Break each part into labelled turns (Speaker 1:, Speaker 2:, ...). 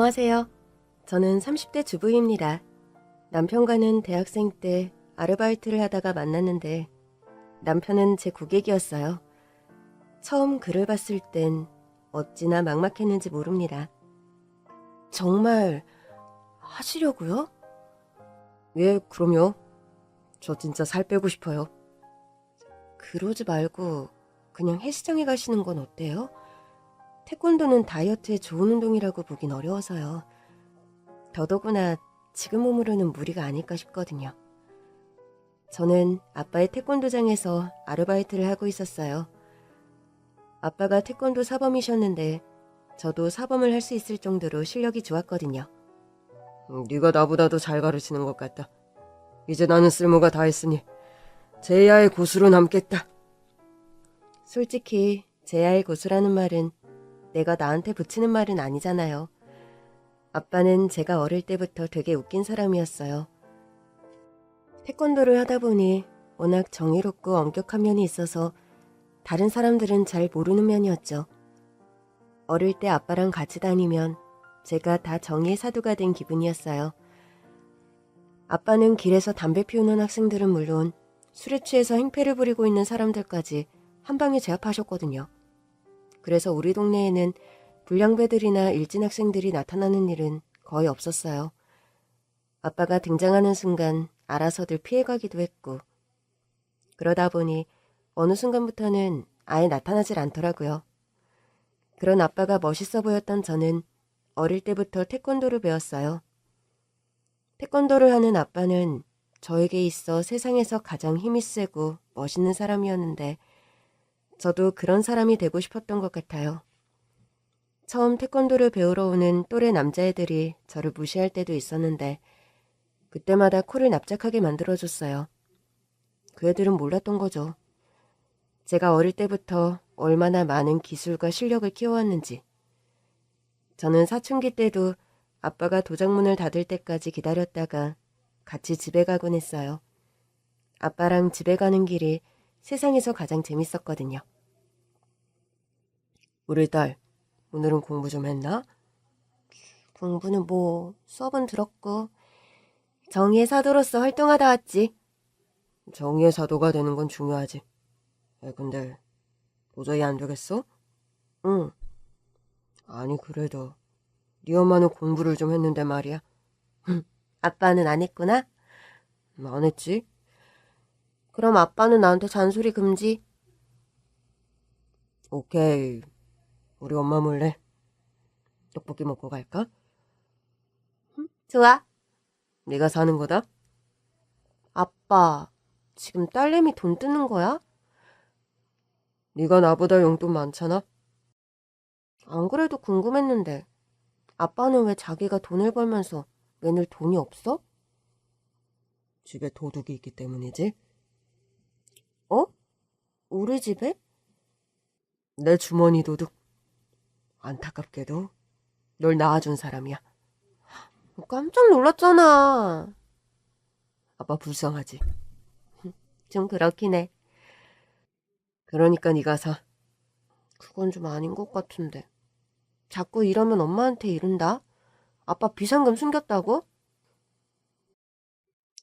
Speaker 1: 안녕하세요. 저는 30대 주부입니다. 남편과는 대학생 때 아르바이트를 하다가 만났는데 남편은 제 고객이었어요. 처음 글을 봤을 땐 어찌나 막막했는지 모릅니다. 정말 하시려고요? 예, 그럼요. 저 진짜 살 빼고 싶어요. 그러지 말고 그냥 헬스장에 가시는 건 어때요? 태권도는 다이어트에 좋은 운동이라고 보긴 어려워서요. 더더구나 지금 몸으로는 무리가 아닐까 싶거든요. 저는 아빠의 태권도장에서 아르바이트를 하고 있었어요. 아빠가 태권도 사범이셨는데 저도 사범을 할 수 있을 정도로 실력이 좋았거든요. 네가 나보다도 잘 가르치는 것 같다. 이제 나는 쓸모가 다 했으니 제야의 고수로 남겠다. 솔직히 제야의 고수라는 말은 내가 나한테 붙이는 말은 아니잖아요. 아빠는 제가 어릴 때부터 되게 웃긴 사람이었어요. 태권도를 하다 보니 워낙 정의롭고 엄격한 면이 있어서 다른 사람들은 잘 모르는 면이었죠. 어릴 때 아빠랑 같이 다니면 제가 다 정의의 사도가 된 기분이었어요. 아빠는 길에서 담배 피우는 학생들은 물론 술에 취해서 행패를 부리고 있는 사람들까지 한 방에 제압하셨거든요. 그래서 우리 동네에는 불량배들이나 일진 학생들이 나타나는 일은 거의 없었어요. 아빠가 등장하는 순간 알아서들 피해가기도 했고, 그러다 보니 어느 순간부터는 아예 나타나질 않더라고요. 그런 아빠가 멋있어 보였던 저는 어릴 때부터 태권도를 배웠어요. 태권도를 하는 아빠는 저에게 있어 세상에서 가장 힘이 세고 멋있는 사람이었는데 저도 그런 사람이 되고 싶었던 것 같아요. 처음 태권도를 배우러 오는 또래 남자애들이 저를 무시할 때도 있었는데 그때마다 코를 납작하게 만들어줬어요. 그 애들은 몰랐던 거죠. 제가 어릴 때부터 얼마나 많은 기술과 실력을 키워왔는지. 저는 사춘기 때도 아빠가 도장문을 닫을 때까지 기다렸다가 같이 집에 가곤 했어요. 아빠랑 집에 가는 길이 세상에서 가장 재밌었거든요. 우리 딸, 오늘은 공부 좀 했나? 공부는 뭐 수업은 들었고 정의의 사도로서 활동하다 왔지. 정의의 사도가 되는 건 중요하지. 근데 도저히 안 되겠어? 응. 아니 그래도 네 엄마는 공부를 좀 했는데 말이야. 아빠는 안 했구나? 안 했지. 그럼 아빠는 나한테 잔소리 금지? 오케이. 우리 엄마 몰래 떡볶이 먹고 갈까? 좋아. 네가 사는 거다? 아빠, 지금 딸내미 돈 뜨는 거야? 네가 나보다 용돈 많잖아? 안 그래도 궁금했는데 아빠는 왜 자기가 돈을 벌면서 맨날 돈이 없어? 집에 도둑이 있기 때문이지. 어? 우리 집에? 내 주머니 도둑. 안타깝게도 널 낳아준 사람이야. 깜짝 놀랐잖아. 아빠 불쌍하지? 좀 그렇긴 해. 그러니까 네가 사. 그건 좀 아닌 것 같은데. 자꾸 이러면 엄마한테 이른다? 아빠 비상금 숨겼다고?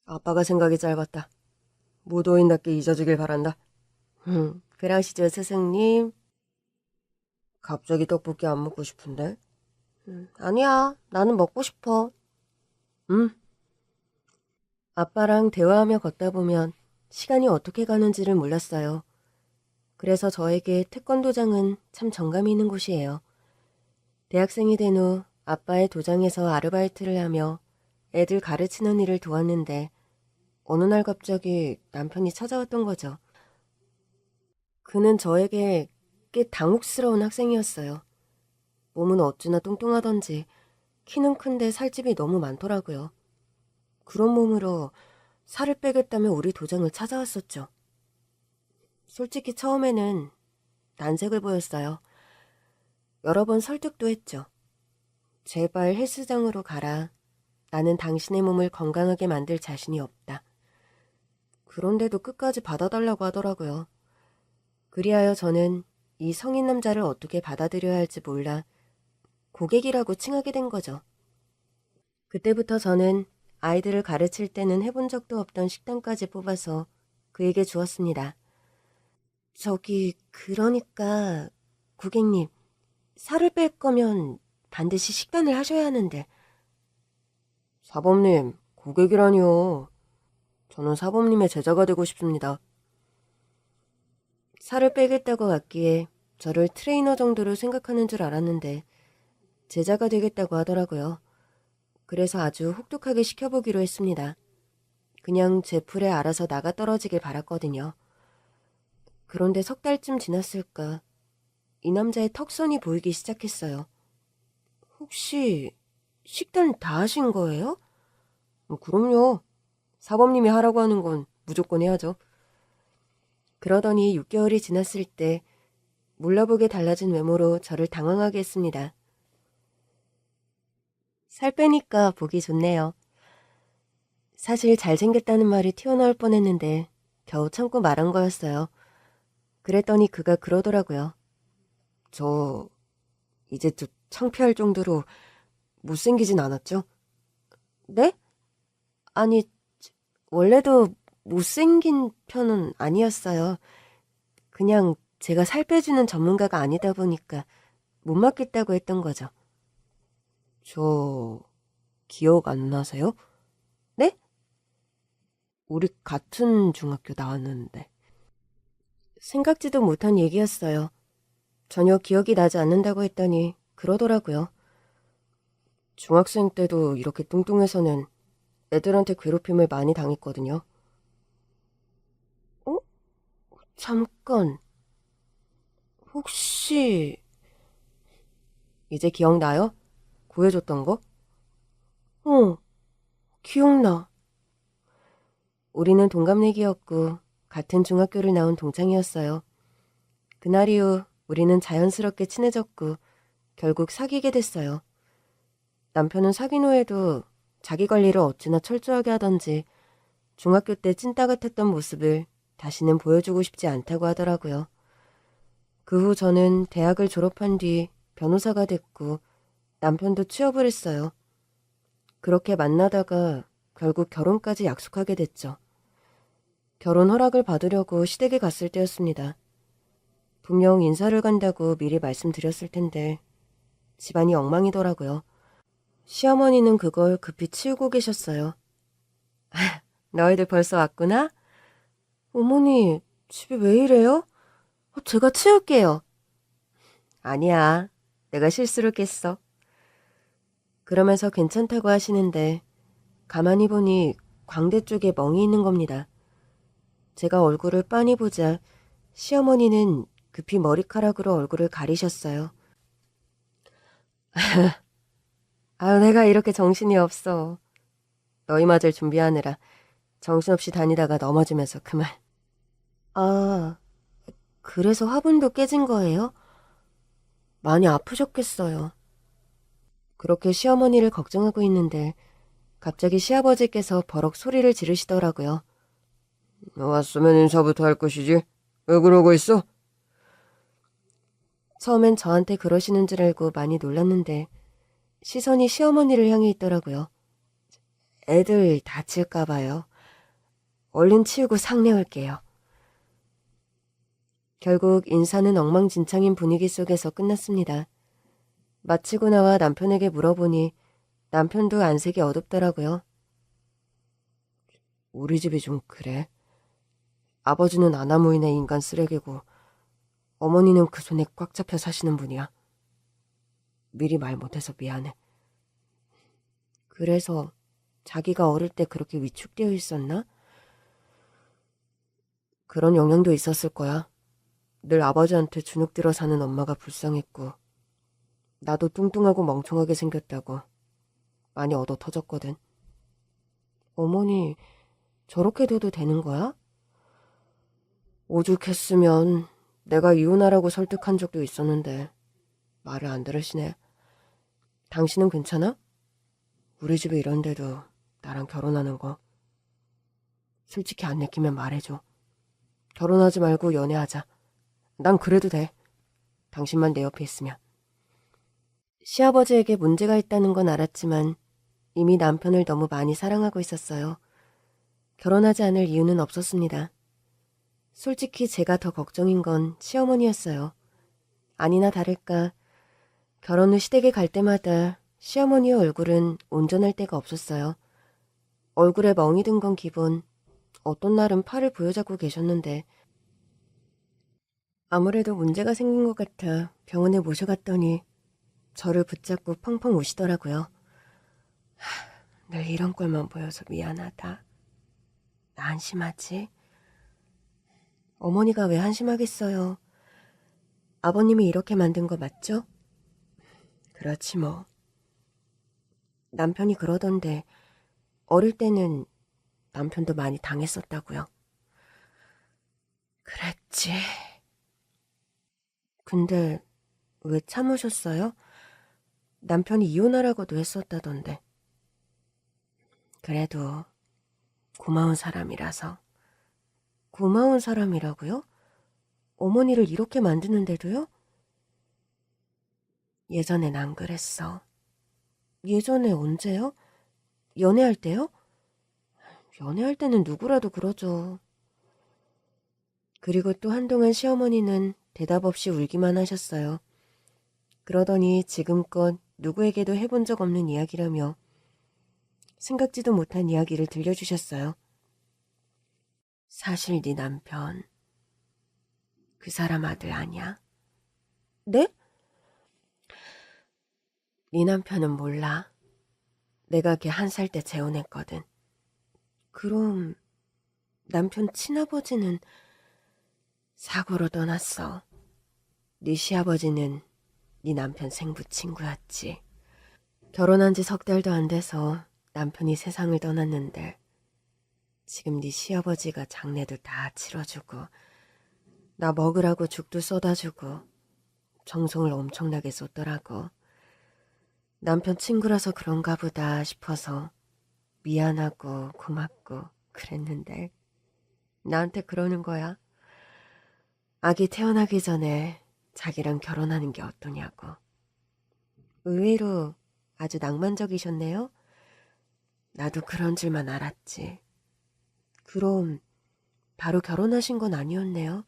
Speaker 1: 아빠가 생각이 짧았다. 무도인답게 잊어주길 바란다. 그러시죠, 스승님. 갑자기 떡볶이 안 먹고 싶은데? 아니야, 나는 먹고 싶어. 응? 아빠랑 대화하며 걷다 보면 시간이 어떻게 가는지를 몰랐어요. 그래서 저에게 태권도장은 참 정감이 있는 곳이에요. 대학생이 된 후 아빠의 도장에서 아르바이트를 하며 애들 가르치는 일을 도왔는데 어느 날 갑자기 남편이 찾아왔던 거죠. 그는 저에게 꽤 당혹스러운 학생이었어요. 몸은 어찌나 뚱뚱하던지 키는 큰데 살집이 너무 많더라고요. 그런 몸으로 살을 빼겠다며 우리 도장을 찾아왔었죠. 솔직히 처음에는 난색을 보였어요. 여러 번 설득도 했죠. 제발 헬스장으로 가라. 나는 당신의 몸을 건강하게 만들 자신이 없다. 그런데도 끝까지 받아달라고 하더라고요. 그리하여 저는 이 성인 남자를 어떻게 받아들여야 할지 몰라 고객이라고 칭하게 된 거죠. 그때부터 저는 아이들을 가르칠 때는 해본 적도 없던 식단까지 뽑아서 그에게 주었습니다. 그러니까 고객님, 살을 뺄 거면 반드시 식단을 하셔야 하는데. 사범님, 고객이라니요. 저는 사범님의 제자가 되고 싶습니다. 살을 빼겠다고 왔기에 저를 트레이너 정도로 생각하는 줄 알았는데 제자가 되겠다고 하더라고요. 그래서 아주 혹독하게 시켜보기로 했습니다. 그냥 제 풀에 알아서 나가 떨어지길 바랐거든요. 그런데 석 달쯤 지났을까 이 남자의 턱선이 보이기 시작했어요. 혹시 식단 다 하신 거예요? 그럼요. 사범님이 하라고 하는 건 무조건 해야죠. 그러더니 6개월이 지났을 때 몰라보게 달라진 외모로 저를 당황하게 했습니다. 살 빼니까 보기 좋네요. 사실 잘생겼다는 말이 튀어나올 뻔했는데 겨우 참고 말한 거였어요. 그랬더니 그가 그러더라고요. 저 이제 좀 창피할 정도로 못생기진 않았죠? 네? 아니, 원래도 못생긴 편은 아니었어요. 그냥 제가 살 빼주는 전문가가 아니다 보니까 못 맡겠다고 했던 거죠. 저 기억 안 나세요? 네? 우리 같은 중학교 나왔는데. 생각지도 못한 얘기였어요. 전혀 기억이 나지 않는다고 했더니 그러더라고요. 중학생 때도 이렇게 뚱뚱해서는 애들한테 괴롭힘을 많이 당했거든요. 어? 잠깐. 혹시 이제 기억나요? 구해줬던 거? 기억나. 우리는 동갑내기였고 같은 중학교를 나온 동창이었어요. 그날 이후 우리는 자연스럽게 친해졌고 결국 사귀게 됐어요. 남편은 사귄 후에도 자기 관리를 어찌나 철저하게 하던지 중학교 때 찐따 같았던 모습을 다시는 보여주고 싶지 않다고 하더라고요. 그 후 저는 대학을 졸업한 뒤 변호사가 됐고 남편도 취업을 했어요. 그렇게 만나다가 결국 결혼까지 약속하게 됐죠. 결혼 허락을 받으려고 시댁에 갔을 때였습니다. 분명 인사를 간다고 미리 말씀드렸을 텐데 집안이 엉망이더라고요. 시어머니는 그걸 급히 치우고 계셨어요. 너희들 벌써 왔구나? 어머니, 집이 왜 이래요? 제가 치울게요. 아니야, 내가 실수를 깼어. 그러면서 괜찮다고 하시는데 가만히 보니 광대 쪽에 멍이 있는 겁니다. 제가 얼굴을 빤히 보자 시어머니는 급히 머리카락으로 얼굴을 가리셨어요. 아유, 내가 이렇게 정신이 없어. 너희 맞을 준비하느라 정신없이 다니다가 넘어지면서 그만. 아, 그래서 화분도 깨진 거예요? 많이 아프셨겠어요. 그렇게 시어머니를 걱정하고 있는데 갑자기 시아버지께서 버럭 소리를 지르시더라고요. 왔으면 인사부터 할 것이지. 왜 그러고 있어? 처음엔 저한테 그러시는 줄 알고 많이 놀랐는데 시선이 시어머니를 향해 있더라고요. 애들 다칠까 봐요. 얼른 치우고 상내올게요. 결국 인사는 엉망진창인 분위기 속에서 끝났습니다. 마치고 나와 남편에게 물어보니 남편도 안색이 어둡더라고요. 우리 집이 좀 그래. 아버지는 아나무인의 인간 쓰레기고 어머니는 그 손에 꽉 잡혀 사시는 분이야. 미리 말 못해서 미안해. 그래서 자기가 어릴 때 그렇게 위축되어 있었나? 그런 영향도 있었을 거야. 늘 아버지한테 주눅 들어 사는 엄마가 불쌍했고 나도 뚱뚱하고 멍청하게 생겼다고 많이 얻어 터졌거든. 어머니 저렇게 둬도 되는 거야? 오죽했으면 내가 이혼하라고 설득한 적도 있었는데 말을 안 들으시네. 당신은 괜찮아? 우리 집에 이런데도 나랑 결혼하는 거. 솔직히 안 내키면 말해줘. 결혼하지 말고 연애하자. 난 그래도 돼. 당신만 내 옆에 있으면. 시아버지에게 문제가 있다는 건 알았지만 이미 남편을 너무 많이 사랑하고 있었어요. 결혼하지 않을 이유는 없었습니다. 솔직히 제가 더 걱정인 건 시어머니였어요. 아니나 다를까 결혼 후 시댁에 갈 때마다 시어머니의 얼굴은 온전할 때가 없었어요. 얼굴에 멍이 든 건 기본, 어떤 날은 팔을 부여잡고 계셨는데 아무래도 문제가 생긴 것 같아 병원에 모셔갔더니 저를 붙잡고 펑펑 우시더라고요. 늘 이런 꼴만 보여서 미안하다. 나 한심하지? 어머니가 왜 한심하겠어요? 아버님이 이렇게 만든 거 맞죠? 그렇지 뭐. 남편이 그러던데 어릴 때는 남편도 많이 당했었다고요. 그랬지. 근데 왜 참으셨어요? 남편이 이혼하라고도 했었다던데. 그래도 고마운 사람이라서. 고마운 사람이라고요? 어머니를 이렇게 만드는데도요? 예전엔 안 그랬어. 예전에 언제요? 연애할 때요? 연애할 때는 누구라도 그러죠. 그리고 또 한동안 시어머니는 대답 없이 울기만 하셨어요. 그러더니 지금껏 누구에게도 해본 적 없는 이야기라며 생각지도 못한 이야기를 들려주셨어요. 사실 네 남편 그 사람 아들 아니야? 네? 네 남편은 몰라. 내가 걔 1살 때 재혼했거든. 그럼 남편 친아버지는 사고로 떠났어. 네 시아버지는 네 남편 생부 친구였지. 결혼한 지 3달도 안 돼서 남편이 세상을 떠났는데 지금 네 시아버지가 장례도 다 치러주고 나 먹으라고 죽도 쏟아주고 정성을 엄청나게 쏟더라고. 남편 친구라서 그런가 보다 싶어서 미안하고 고맙고 그랬는데 나한테 그러는 거야. 아기 태어나기 전에 자기랑 결혼하는 게 어떠냐고. 의외로 아주 낭만적이셨네요. 나도 그런 줄만 알았지. 그럼 바로 결혼하신 건 아니었네요.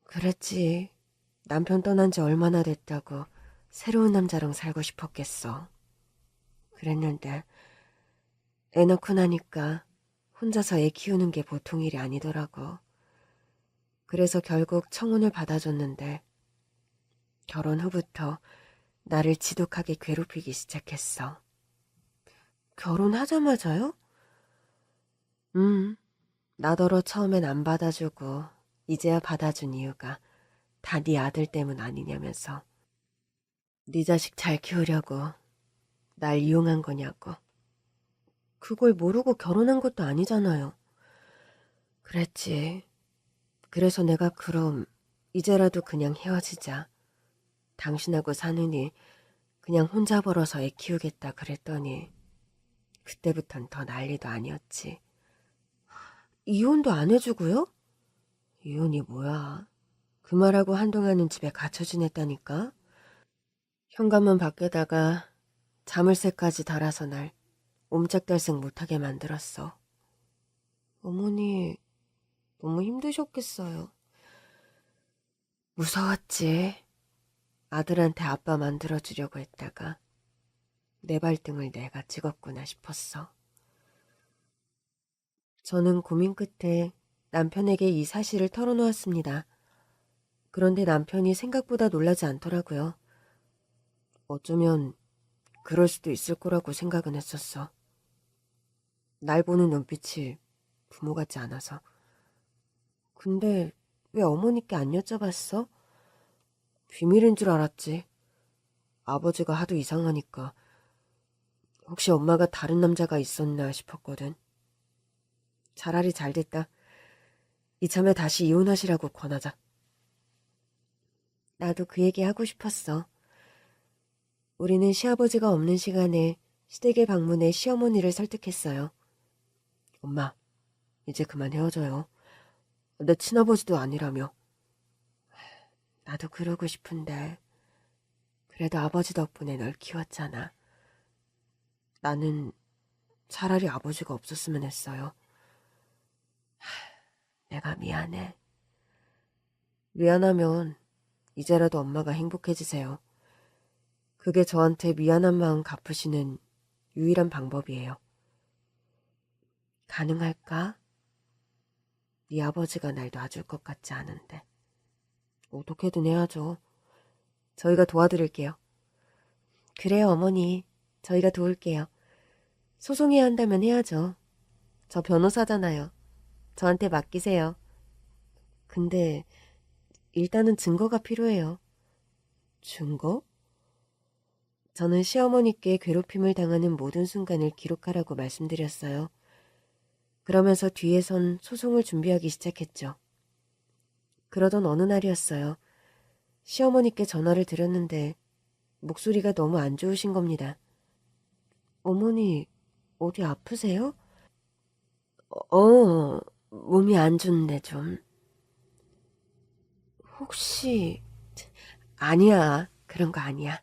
Speaker 1: 그랬지. 남편 떠난 지 얼마나 됐다고 새로운 남자랑 살고 싶었겠어. 그랬는데 애 낳고 나니까 혼자서 애 키우는 게 보통 일이 아니더라고. 그래서 결국 청혼을 받아줬는데 결혼 후부터 나를 지독하게 괴롭히기 시작했어. 결혼하자마자요? 나더러 처음엔 안 받아주고 이제야 받아준 이유가 다 네 아들 때문 아니냐면서. 네 자식 잘 키우려고 날 이용한 거냐고. 그걸 모르고 결혼한 것도 아니잖아요. 그랬지. 그래서 내가 그럼 이제라도 그냥 헤어지자. 당신하고 사느니 그냥 혼자 벌어서 애 키우겠다 그랬더니 그때부턴 더 난리도 아니었지. 이혼도 안 해주고요? 이혼이 뭐야. 그 말하고 한동안은 집에 갇혀 지냈다니까. 현관문 밖에다가 자물쇠까지 달아서 날 옴짝달싹 못하게 만들었어. 어머니 너무 힘드셨겠어요. 무서웠지. 아들한테 아빠 만들어주려고 했다가 내 발등을 내가 찍었구나 싶었어. 저는 고민 끝에 남편에게 이 사실을 털어놓았습니다. 그런데 남편이 생각보다 놀라지 않더라고요. 어쩌면 그럴 수도 있을 거라고 생각은 했었어. 날 보는 눈빛이 부모 같지 않아서. 근데 왜 어머니께 안 여쭤봤어? 비밀인 줄 알았지. 아버지가 하도 이상하니까 혹시 엄마가 다른 남자가 있었나 싶었거든. 차라리 잘됐다. 이참에 다시 이혼하시라고 권하자. 나도 그 얘기 하고 싶었어. 우리는 시아버지가 없는 시간에 시댁에 방문해 시어머니를 설득했어요. 엄마, 이제 그만 헤어져요. 내 친아버지도 아니라며. 나도 그러고 싶은데 그래도 아버지 덕분에 널 키웠잖아. 나는 차라리 아버지가 없었으면 했어요. 내가 미안해. 미안하면 이제라도 엄마가 행복해지세요. 그게 저한테 미안한 마음 갚으시는 유일한 방법이에요. 가능할까? 네 아버지가 날 놔줄 것 같지 않은데. 어떻게든 해야죠. 저희가 도와드릴게요. 그래요, 어머니. 저희가 도울게요. 소송해야 한다면 해야죠. 저 변호사잖아요. 저한테 맡기세요. 근데 일단은 증거가 필요해요. 증거? 저는 시어머니께 괴롭힘을 당하는 모든 순간을 기록하라고 말씀드렸어요. 그러면서 뒤에선 소송을 준비하기 시작했죠. 그러던 어느 날이었어요. 시어머니께 전화를 드렸는데 목소리가 너무 안 좋으신 겁니다. 어머니, 어디 아프세요? 몸이 안 좋은데 좀. 혹시... 아니야, 그런 거 아니야.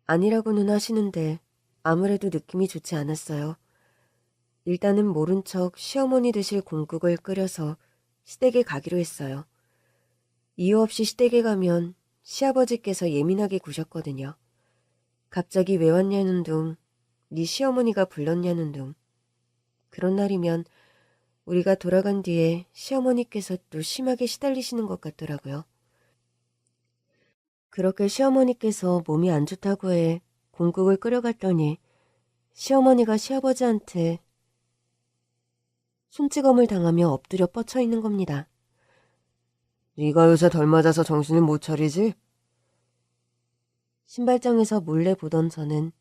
Speaker 1: 아니라고는 하시는데 아무래도 느낌이 좋지 않았어요. 일단은 모른 척 시어머니 드실 공국을 끓여서 시댁에 가기로 했어요. 이유 없이 시댁에 가면 시아버지께서 예민하게 구셨거든요. 갑자기 왜 왔냐는 둥, 네 시어머니가 불렀냐는 둥. 그런 날이면 우리가 돌아간 뒤에 시어머니께서 또 심하게 시달리시는 것 같더라고요. 그렇게 시어머니께서 몸이 안 좋다고 해 공국을 끓여갔더니 시어머니가 시아버지한테 손찌검을 당하며 엎드려 뻗쳐 있는 겁니다. 네가 요새 덜 맞아서 정신을 못 차리지? 신발장에서 몰래 보던 저는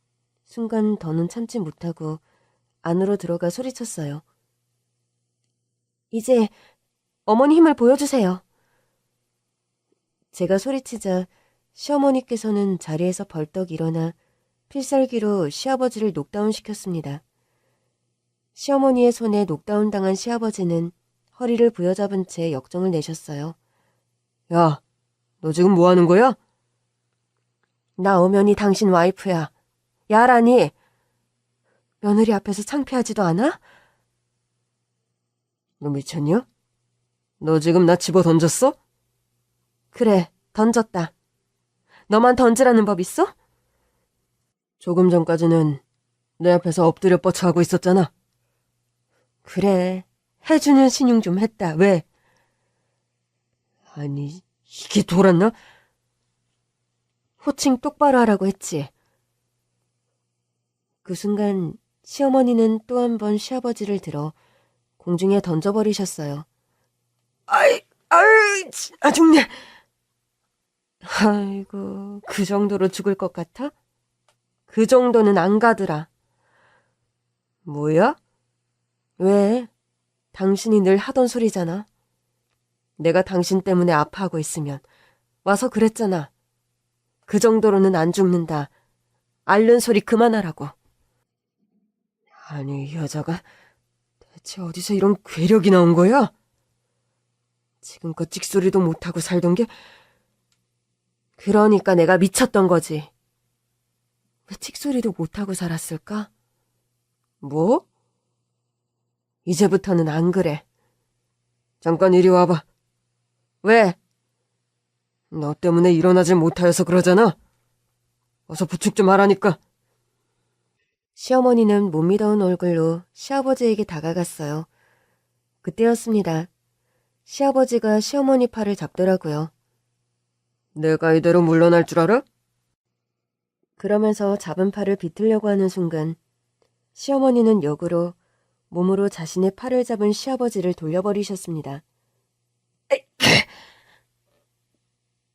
Speaker 1: 순간 더는 참지 못하고 안으로 들어가 소리쳤어요. 이제 어머니 힘을 보여주세요. 제가 소리치자 시어머니께서는 자리에서 벌떡 일어나 필살기로 시아버지를 녹다운시켰습니다. 시어머니의 손에 녹다운 당한 시아버지는 허리를 부여잡은 채 역정을 내셨어요. 야, 너 지금 뭐 하는 거야? 나 엄연히 당신 와이프야. 야라니. 며느리 앞에서 창피하지도 않아? 너 미쳤냐? 너 지금 나 집어 던졌어? 그래, 던졌다. 너만 던지라는 법 있어? 조금 전까지는 내 앞에서 엎드려 뻗쳐 하고 있었잖아. 그래, 해주는 신용 좀 했다. 왜? 아니, 이게 돌았나? 호칭 똑바로 하라고 했지. 그 순간 시어머니는 또 한 번 시아버지를 들어 공중에 던져버리셨어요. 아이, 죽네. 아이고, 그 정도로 죽을 것 같아? 그 정도는 안 가더라. 뭐야? 왜? 당신이 늘 하던 소리잖아. 내가 당신 때문에 아파하고 있으면 와서 그랬잖아. 그 정도로는 안 죽는다. 앓는 소리 그만하라고. 아니, 이 여자가 대체 어디서 이런 괴력이 나온 거야? 지금껏 찍소리도 못하고 살던 게... 그러니까 내가 미쳤던 거지. 왜 찍소리도 못하고 살았을까? 뭐? 이제부터는 안 그래. 잠깐 이리 와봐. 왜? 너 때문에 일어나질 못하여서 그러잖아. 어서 부축 좀 하라니까. 시어머니는 못 믿어온 얼굴로 시아버지에게 다가갔어요. 그때였습니다. 시아버지가 시어머니 팔을 잡더라고요. 내가 이대로 물러날 줄 알아? 그러면서 잡은 팔을 비틀려고 하는 순간 시어머니는 역으로 몸으로 자신의 팔을 잡은 시아버지를 돌려버리셨습니다.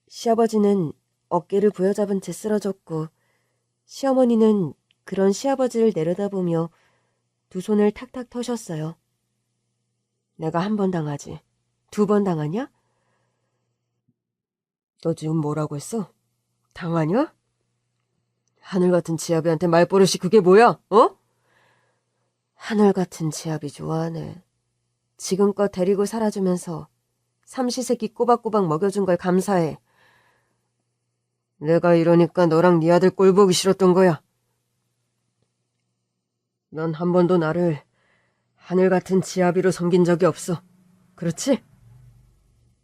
Speaker 1: 시아버지는 어깨를 부여잡은 채 쓰러졌고 시어머니는 그런 시아버지를 내려다보며 두 손을 탁탁 터셨어요. 내가 한 번 당하지. 2번 당하냐? 너 지금 뭐라고 했어? 당하냐? 하늘 같은 지아비한테 말버릇이 그게 뭐야? 어? 하늘 같은 지아비 좋아하네. 지금껏 데리고 살아주면서 삼시세끼 꼬박꼬박 먹여준 걸 감사해. 내가 이러니까 너랑 네 아들 꼴 보기 싫었던 거야. 넌 한 번도 나를 하늘 같은 지아비로 섬긴 적이 없어. 그렇지?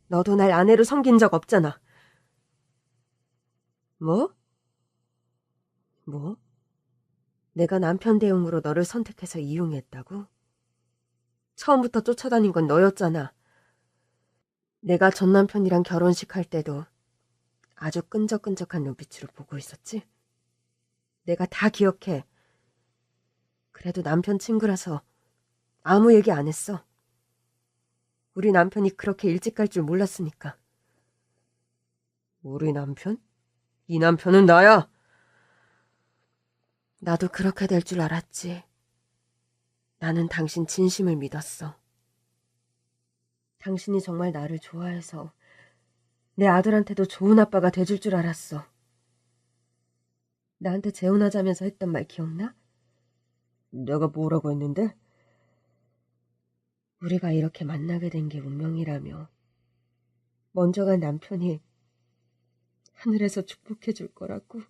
Speaker 1: 너도 날 아내로 섬긴 적 없잖아. 뭐? 뭐? 내가 남편 대용으로 너를 선택해서 이용했다고? 처음부터 쫓아다닌 건 너였잖아. 내가 전 남편이랑 결혼식 할 때도 아주 끈적끈적한 눈빛으로 보고 있었지? 내가 다 기억해. 그래도 남편 친구라서 아무 얘기 안 했어. 우리 남편이 그렇게 일찍 갈 줄 몰랐으니까. 우리 남편? 이 남편은 나야! 나도 그렇게 될 줄 알았지. 나는 당신 진심을 믿었어. 당신이 정말 나를 좋아해서 내 아들한테도 좋은 아빠가 돼줄 줄 알았어. 나한테 재혼하자면서 했던 말 기억나? 내가 뭐라고 했는데? 우리가 이렇게 만나게 된 게 운명이라며. 먼저 간 남편이 하늘에서 축복해 줄 거라고.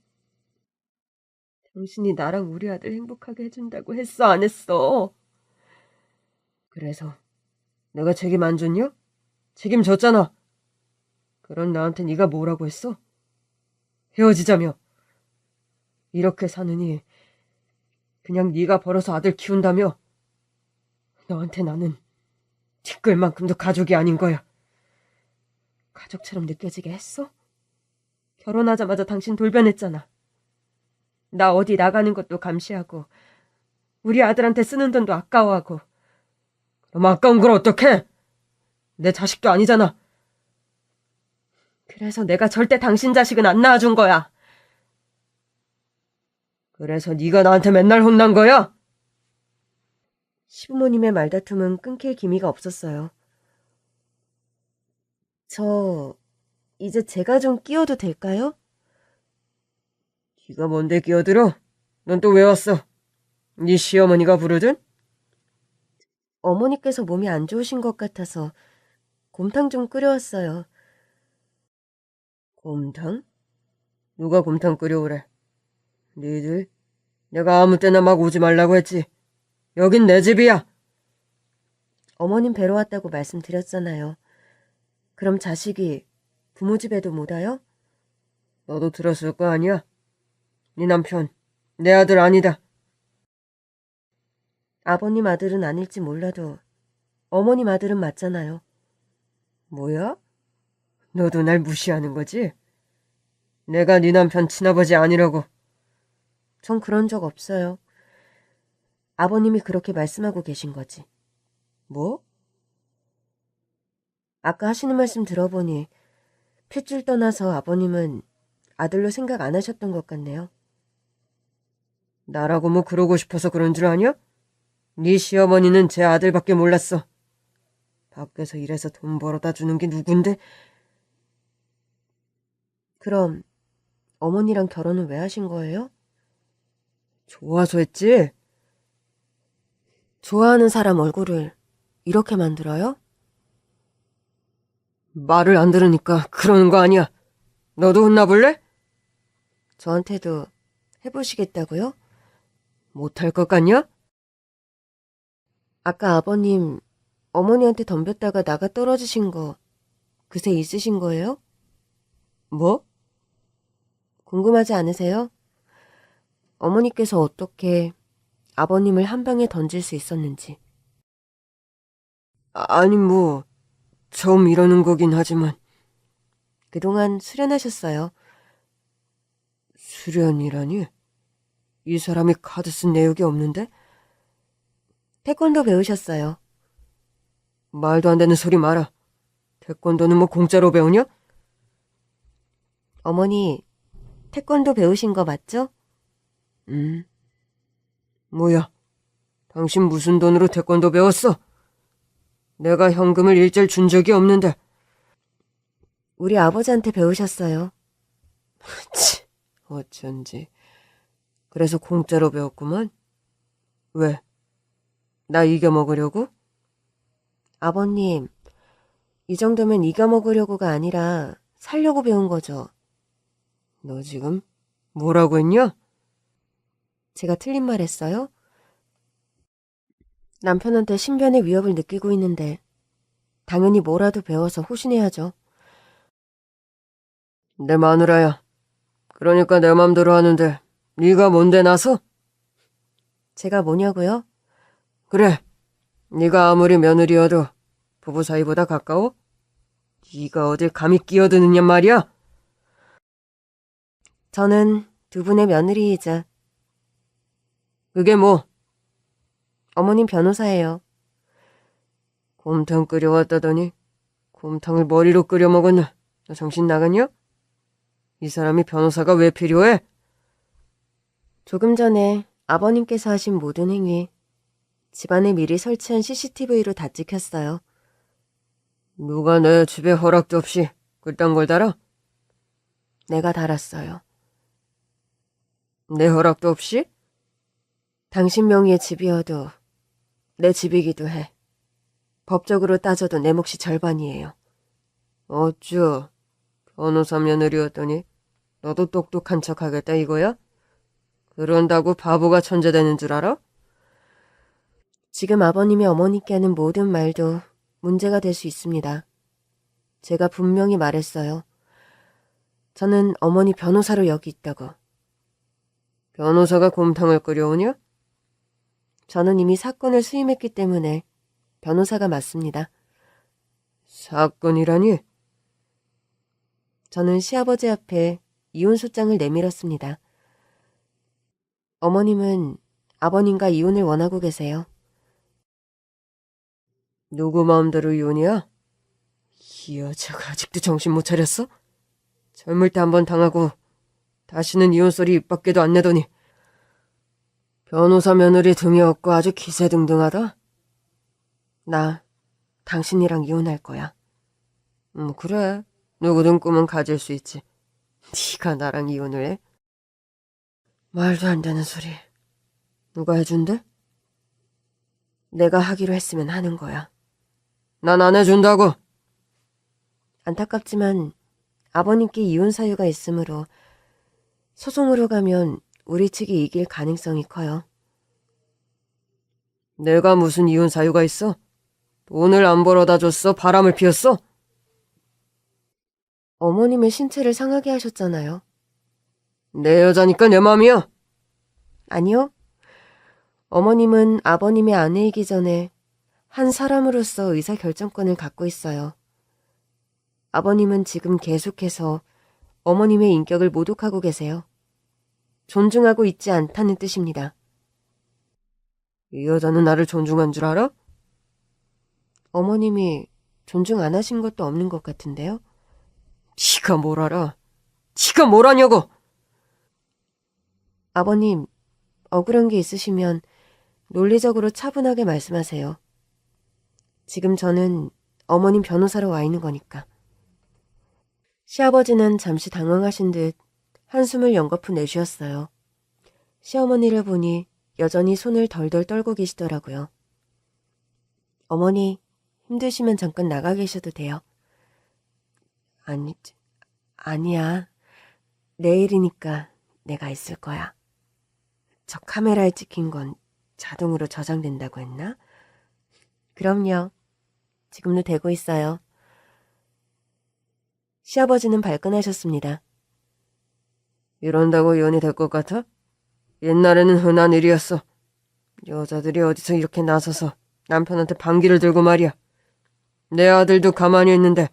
Speaker 1: 당신이 나랑 우리 아들 행복하게 해준다고 했어, 안 했어? 그래서 내가 책임 안 줬냐? 책임졌잖아. 그런 나한테 네가 뭐라고 했어? 헤어지자며. 이렇게 사느니 그냥 네가 벌어서 아들 키운다며. 너한테 나는 티끌만큼도 가족이 아닌 거야. 가족처럼 느껴지게 했어? 결혼하자마자 당신 돌변했잖아. 나 어디 나가는 것도 감시하고 우리 아들한테 쓰는 돈도 아까워하고. 그럼 아까운 걸 어떡해? 내 자식도 아니잖아. 그래서 내가 절대 당신 자식은 안 낳아준 거야. 그래서 네가 나한테 맨날 혼난 거야? 시부모님의 말다툼은 끊길 기미가 없었어요. 이제 제가 좀 끼어도 될까요? 네가 뭔데 끼어들어? 넌 또 왜 왔어? 네 시어머니가 부르든? 어머니께서 몸이 안 좋으신 것 같아서 곰탕 좀 끓여왔어요. 곰탕? 누가 곰탕 끓여오래? 니들? 내가 아무 때나 막 오지 말라고 했지. 여긴 내 집이야. 어머님 뵈러 왔다고 말씀드렸잖아요. 그럼 자식이 부모 집에도 못 와요? 너도 들었을 거 아니야? 네 남편, 내 아들 아니다. 아버님 아들은 아닐지 몰라도 어머님 아들은 맞잖아요. 뭐야? 너도 날 무시하는 거지? 내가 네 남편 친아버지 아니라고. 전 그런 적 없어요. 아버님이 그렇게 말씀하고 계신 거지. 뭐? 아까 하시는 말씀 들어보니 핏줄 떠나서 아버님은 아들로 생각 안 하셨던 것 같네요. 나라고 뭐 그러고 싶어서 그런 줄 아냐? 네 시어머니는 제 아들밖에 몰랐어. 밖에서 일해서 돈 벌어다 주는 게 누군데? 그럼 어머니랑 결혼은 왜 하신 거예요? 좋아서 했지. 좋아하는 사람 얼굴을 이렇게 만들어요? 말을 안 들으니까 그러는 거 아니야. 너도 혼나볼래? 저한테도 해보시겠다고요? 못할 것 같냐? 아까 아버님 어머니한테 덤볐다가 나가 떨어지신 거 그새 있으신 거예요? 뭐? 궁금하지 않으세요? 어머니께서 어떻게 아버님을 한 방에 던질 수 있었는지. 아니 뭐 처음 이러는 거긴 하지만. 그동안 수련하셨어요. 수련이라니? 이 사람이 카드 쓴 내역이 없는데? 태권도 배우셨어요. 말도 안 되는 소리 마라. 태권도는 뭐 공짜로 배우냐? 어머니, 태권도 배우신 거 맞죠? 뭐야? 당신 무슨 돈으로 태권도 배웠어? 내가 현금을 일절 준 적이 없는데. 우리 아버지한테 배우셨어요. 치, 어쩐지. 그래서 공짜로 배웠구만. 왜? 나 이겨먹으려고? 아버님, 이 정도면 이겨먹으려고가 아니라 살려고 배운 거죠. 너 지금 뭐라고 했냐? 제가 틀린 말 했어요? 남편한테 신변의 위협을 느끼고 있는데 당연히 뭐라도 배워서 호신해야죠. 내 마누라야. 그러니까 내 맘대로 하는데 네가 뭔데 나서? 제가 뭐냐고요? 그래. 네가 아무리 며느리여도 부부 사이보다 가까워? 네가 어딜 감히 끼어드느냐 말이야? 저는 두 분의 며느리이자. 그게 뭐? 어머님 변호사예요. 곰탕 끓여왔다더니 곰탕을 머리로 끓여 먹었나? 너 정신 나갔냐? 이 사람이 변호사가 왜 필요해? 조금 전에 아버님께서 하신 모든 행위, 집안에 미리 설치한 CCTV로 다 찍혔어요. 누가 내 집에 허락도 없이 그딴 걸 달아? 내가 달았어요. 내 허락도 없이? 당신 명의의 집이어도 내 집이기도 해. 법적으로 따져도 내 몫이 절반이에요. 어쭈, 변호사 며느리였더니 너도 똑똑한 척하겠다 이거야? 그런다고 바보가 천재되는 줄 알아? 지금 아버님이 어머니께 하는 모든 말도 문제가 될 수 있습니다. 제가 분명히 말했어요. 저는 어머니 변호사로 여기 있다고. 변호사가 곰탕을 끓여오냐? 저는 이미 사건을 수임했기 때문에 변호사가 맞습니다. 사건이라니? 저는 시아버지 앞에 이혼 소장을 내밀었습니다. 어머님은 아버님과 이혼을 원하고 계세요. 누구 마음대로 이혼이야? 이 여자가 아직도 정신 못 차렸어? 젊을 때 한번 당하고 다시는 이혼 소리 입 밖에도 안 내더니 변호사 며느리 등이 없고 아주 기세등등하다? 나 당신이랑 이혼할 거야. 그래. 누구든 꿈은 가질 수 있지. 네가 나랑 이혼을 해? 말도 안 되는 소리. 누가 해준대? 내가 하기로 했으면 하는 거야. 난 안 해준다고. 안타깝지만 아버님께 이혼 사유가 있으므로 소송으로 가면 우리 측이 이길 가능성이 커요. 내가 무슨 이혼 사유가 있어? 돈을 안 벌어다 줬어? 바람을 피웠어? 어머님의 신체를 상하게 하셨잖아요. 내 여자니까 내 맘이야. 아니요. 어머님은 아버님의 아내이기 전에 한 사람으로서 의사결정권을 갖고 있어요. 아버님은 지금 계속해서 어머님의 인격을 모독하고 계세요. 존중하고 있지 않다는 뜻입니다. 이 여자는 나를 존중한 줄 알아? 어머님이 존중 안 하신 것도 없는 것 같은데요? 네가 뭘 알아? 네가 뭘 아냐고! 아버님, 억울한 게 있으시면 논리적으로 차분하게 말씀하세요. 지금 저는 어머님 변호사로 와 있는 거니까. 시아버지는 잠시 당황하신 듯 한숨을 연거푸 내쉬었어요. 시어머니를 보니 여전히 손을 덜덜 떨고 계시더라고요. 어머니, 힘드시면 잠깐 나가 계셔도 돼요. 아니야. 내일이니까 내가 있을 거야. 저 카메라에 찍힌 건 자동으로 저장된다고 했나? 그럼요. 지금도 되고 있어요. 시아버지는 발끈하셨습니다. 이런다고 이혼이 될 것 같아? 옛날에는 흔한 일이었어. 여자들이 어디서 이렇게 나서서 남편한테 반기를 들고 말이야. 내 아들도 가만히 있는데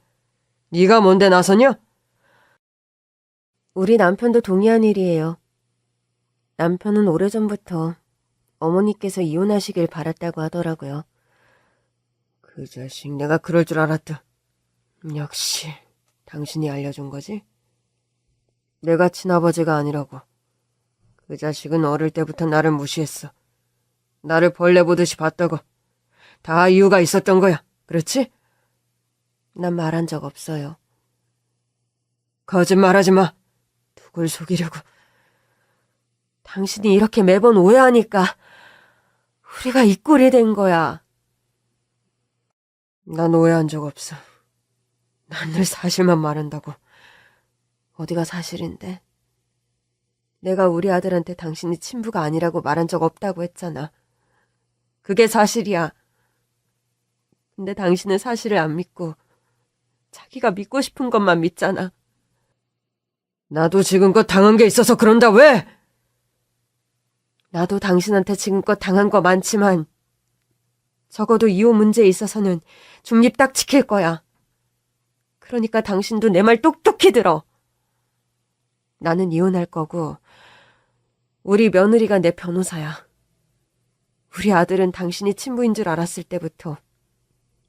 Speaker 1: 네가 뭔데 나서냐? 우리 남편도 동의한 일이에요. 남편은 오래전부터 어머니께서 이혼하시길 바랐다고 하더라고요. 그 자식 내가 그럴 줄 알았다. 역시 당신이 알려준 거지? 내가 친아버지가 아니라고. 그 자식은 어릴 때부터 나를 무시했어. 나를 벌레 보듯이 봤다고. 다 이유가 있었던 거야. 그렇지? 난 말한 적 없어요. 거짓말하지 마. 누굴 속이려고. 당신이 이렇게 매번 오해하니까 우리가 이 꼴이 된 거야. 난 오해한 적 없어. 난 늘 사실만 말한다고. 어디가 사실인데? 내가 우리 아들한테 당신이 친부가 아니라고 말한 적 없다고 했잖아. 그게 사실이야. 근데 당신은 사실을 안 믿고 자기가 믿고 싶은 것만 믿잖아. 나도 지금껏 당한 게 있어서 그런다, 왜? 나도 당신한테 지금껏 당한 거 많지만 적어도 이혼 문제에 있어서는 중립 딱 지킬 거야. 그러니까 당신도 내 말 똑똑히 들어. 나는 이혼할 거고 우리 며느리가 내 변호사야. 우리 아들은 당신이 친부인 줄 알았을 때부터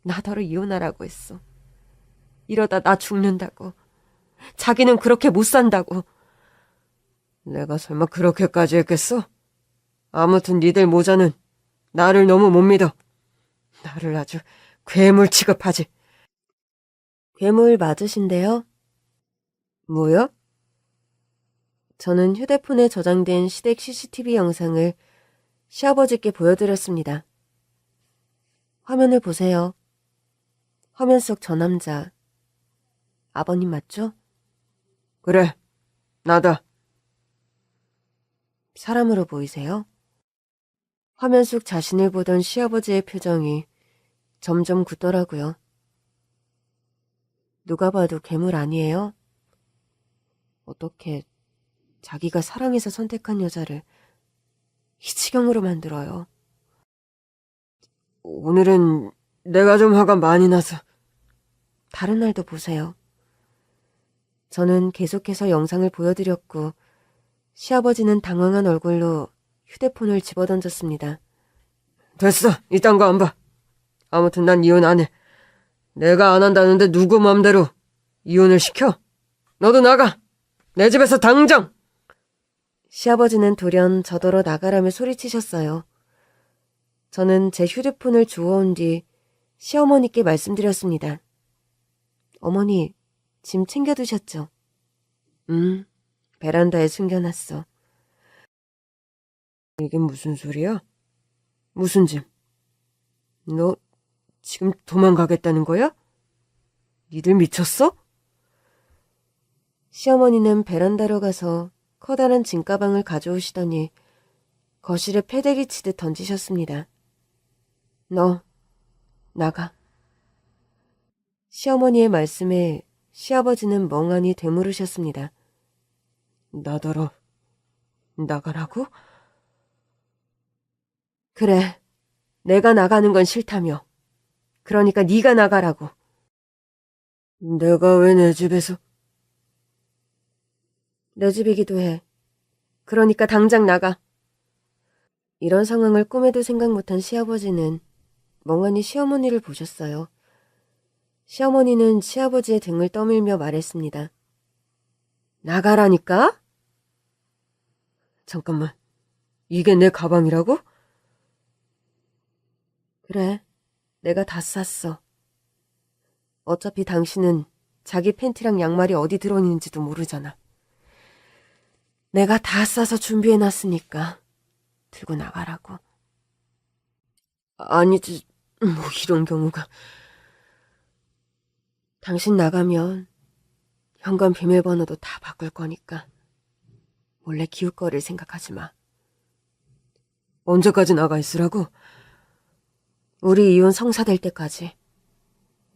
Speaker 1: 나더러 이혼하라고 했어. 이러다 나 죽는다고. 자기는 그렇게 못 산다고. 내가 설마 그렇게까지 했겠어? 아무튼 니들 모자는 나를 너무 못 믿어. 나를 아주 괴물 취급하지. 괴물 맞으신데요? 뭐요? 저는 휴대폰에 저장된 시댁 CCTV 영상을 시아버지께 보여드렸습니다. 화면을 보세요. 화면 속 저 남자. 아버님 맞죠? 그래, 나다. 사람으로 보이세요? 화면 속 자신을 보던 시아버지의 표정이 점점 굳더라고요. 누가 봐도 괴물 아니에요? 어떻게 자기가 사랑해서 선택한 여자를 이 지경으로 만들어요? 오늘은 내가 좀 화가 많이 나서. 다른 날도 보세요. 저는 계속해서 영상을 보여드렸고 시아버지는 당황한 얼굴로 휴대폰을 집어던졌습니다. 됐어. 이딴 거 안 봐. 아무튼 난 이혼 안 해. 내가 안 한다는데 누구 맘대로 이혼을 시켜? 너도 나가. 내 집에서 당장. 시아버지는 돌연 저더러 나가라며 소리치셨어요. 저는 제 휴대폰을 주워온 뒤 시어머니께 말씀드렸습니다. 어머니, 짐 챙겨두셨죠? 베란다에 숨겨놨어. 이게 무슨 소리야? 무슨 짐? 너 지금 도망가겠다는 거야? 니들 미쳤어? 시어머니는 베란다로 가서 커다란 짐가방을 가져오시더니 거실에 패대기 치듯 던지셨습니다. 너 나가. 시어머니의 말씀에 시아버지는 멍하니 되물으셨습니다. 나더러 나가라고? 그래, 내가 나가는 건 싫다며. 그러니까 네가 나가라고. 내가 왜 내 집에서? 내 집이기도 해. 그러니까 당장 나가. 이런 상황을 꿈에도 생각 못한 시아버지는 멍하니 시어머니를 보셨어요. 시어머니는 시아버지의 등을 떠밀며 말했습니다. 나가라니까? 잠깐만, 이게 내 가방이라고? 그래, 내가 다 쌌어. 어차피 당신은 자기 팬티랑 양말이 어디 들어있는지도 모르잖아. 내가 다 싸서 준비해놨으니까 들고 나가라고. 아니지, 뭐 이런 경우가. 당신 나가면 현관 비밀번호도 다 바꿀 거니까 몰래 기웃 거릴 생각하지 마. 언제까지 나가 있으라고? 우리 이혼 성사될 때까지.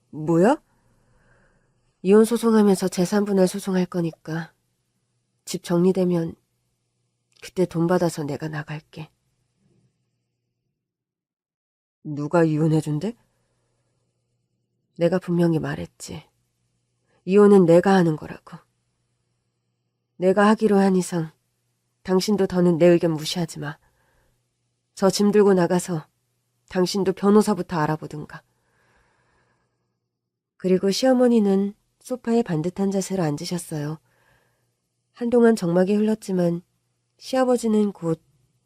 Speaker 1: 뭐야? 이혼 소송하면서 재산분할 소송할 거니까 집 정리되면 그때 돈 받아서 내가 나갈게. 누가 이혼해준대? 내가 분명히 말했지. 이혼은 내가 하는 거라고. 내가 하기로 한 이상 당신도 더는 내 의견 무시하지 마. 저 짐 들고 나가서 당신도 변호사부터 알아보든가. 그리고 시어머니는 소파에 반듯한 자세로 앉으셨어요. 한동안 정막이 흘렀지만 시아버지는 곧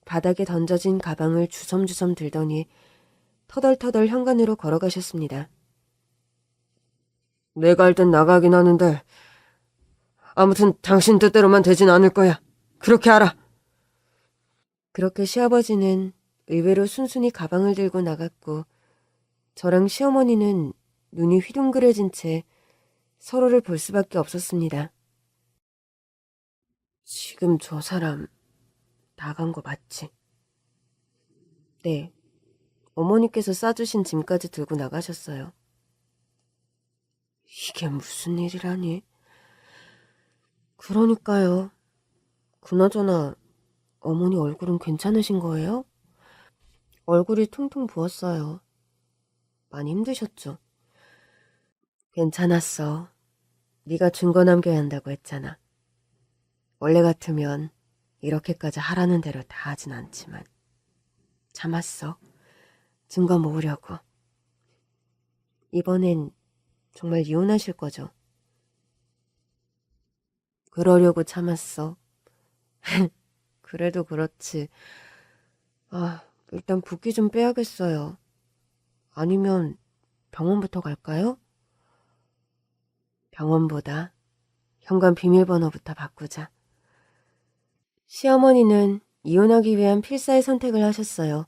Speaker 1: 바닥에 던져진 가방을 주섬주섬 들더니 터덜터덜 현관으로 걸어가셨습니다. 내가 일단 나가긴 하는데 아무튼 당신 뜻대로만 되진 않을 거야. 그렇게 알아. 그렇게 시아버지는 의외로 순순히 가방을 들고 나갔고 저랑 시어머니는 눈이 휘둥그레진 채 서로를 볼 수밖에 없었습니다. 지금 저 사람 나간 거 맞지? 네. 어머니께서 싸주신 짐까지 들고 나가셨어요. 이게 무슨 일이라니? 그러니까요. 그나저나 어머니 얼굴은 괜찮으신 거예요? 얼굴이 퉁퉁 부었어요. 많이 힘드셨죠? 괜찮았어. 네가 증거 남겨야 한다고 했잖아. 원래 같으면 이렇게까지 하라는 대로 다 하진 않지만 참았어. 증거 모으려고. 이번엔 정말 이혼하실 거죠? 그러려고 참았어. 그래도 그렇지. 일단 붓기 좀 빼야겠어요. 아니면 병원부터 갈까요? 병원보다 현관 비밀번호부터 바꾸자. 시어머니는 이혼하기 위한 필사의 선택을 하셨어요.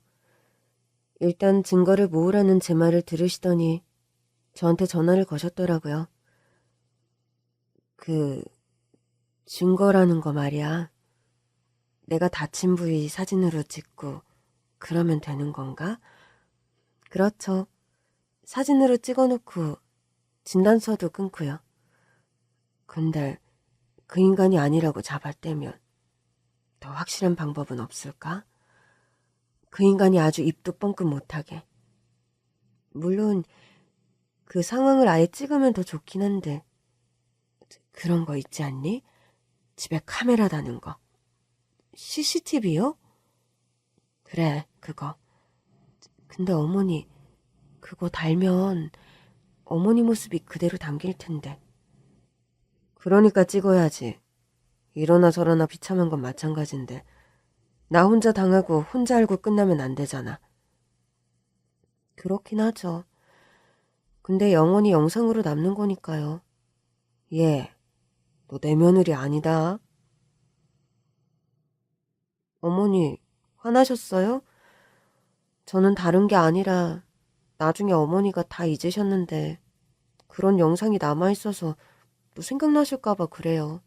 Speaker 1: 일단 증거를 모으라는 제 말을 들으시더니 저한테 전화를 거셨더라고요. 증거라는 거 말이야. 내가 다친 부위 사진으로 찍고 그러면 되는 건가? 그렇죠. 사진으로 찍어놓고 진단서도 끊고요. 근데 그 인간이 아니라고 잡아떼면 더 확실한 방법은 없을까? 그 인간이 아주 입도 뻥끗 못하게. 물론 그 상황을 아예 찍으면 더 좋긴 한데 그런 거 있지 않니? 집에 카메라 다는 거. CCTV요? 그래, 그거. 근데 어머니, 그거 달면 어머니 모습이 그대로 담길 텐데. 그러니까 찍어야지. 이러나 저러나 비참한 건 마찬가지인데 나 혼자 당하고 혼자 알고 끝나면 안 되잖아. 그렇긴 하죠. 근데 영원히 영상으로 남는 거니까요. 얘, 너 내 며느리 아니다. 어머니, 화나셨어요? 저는 다른 게 아니라 나중에 어머니가 다 잊으셨는데 그런 영상이 남아있어서 또 생각나실까봐 그래요.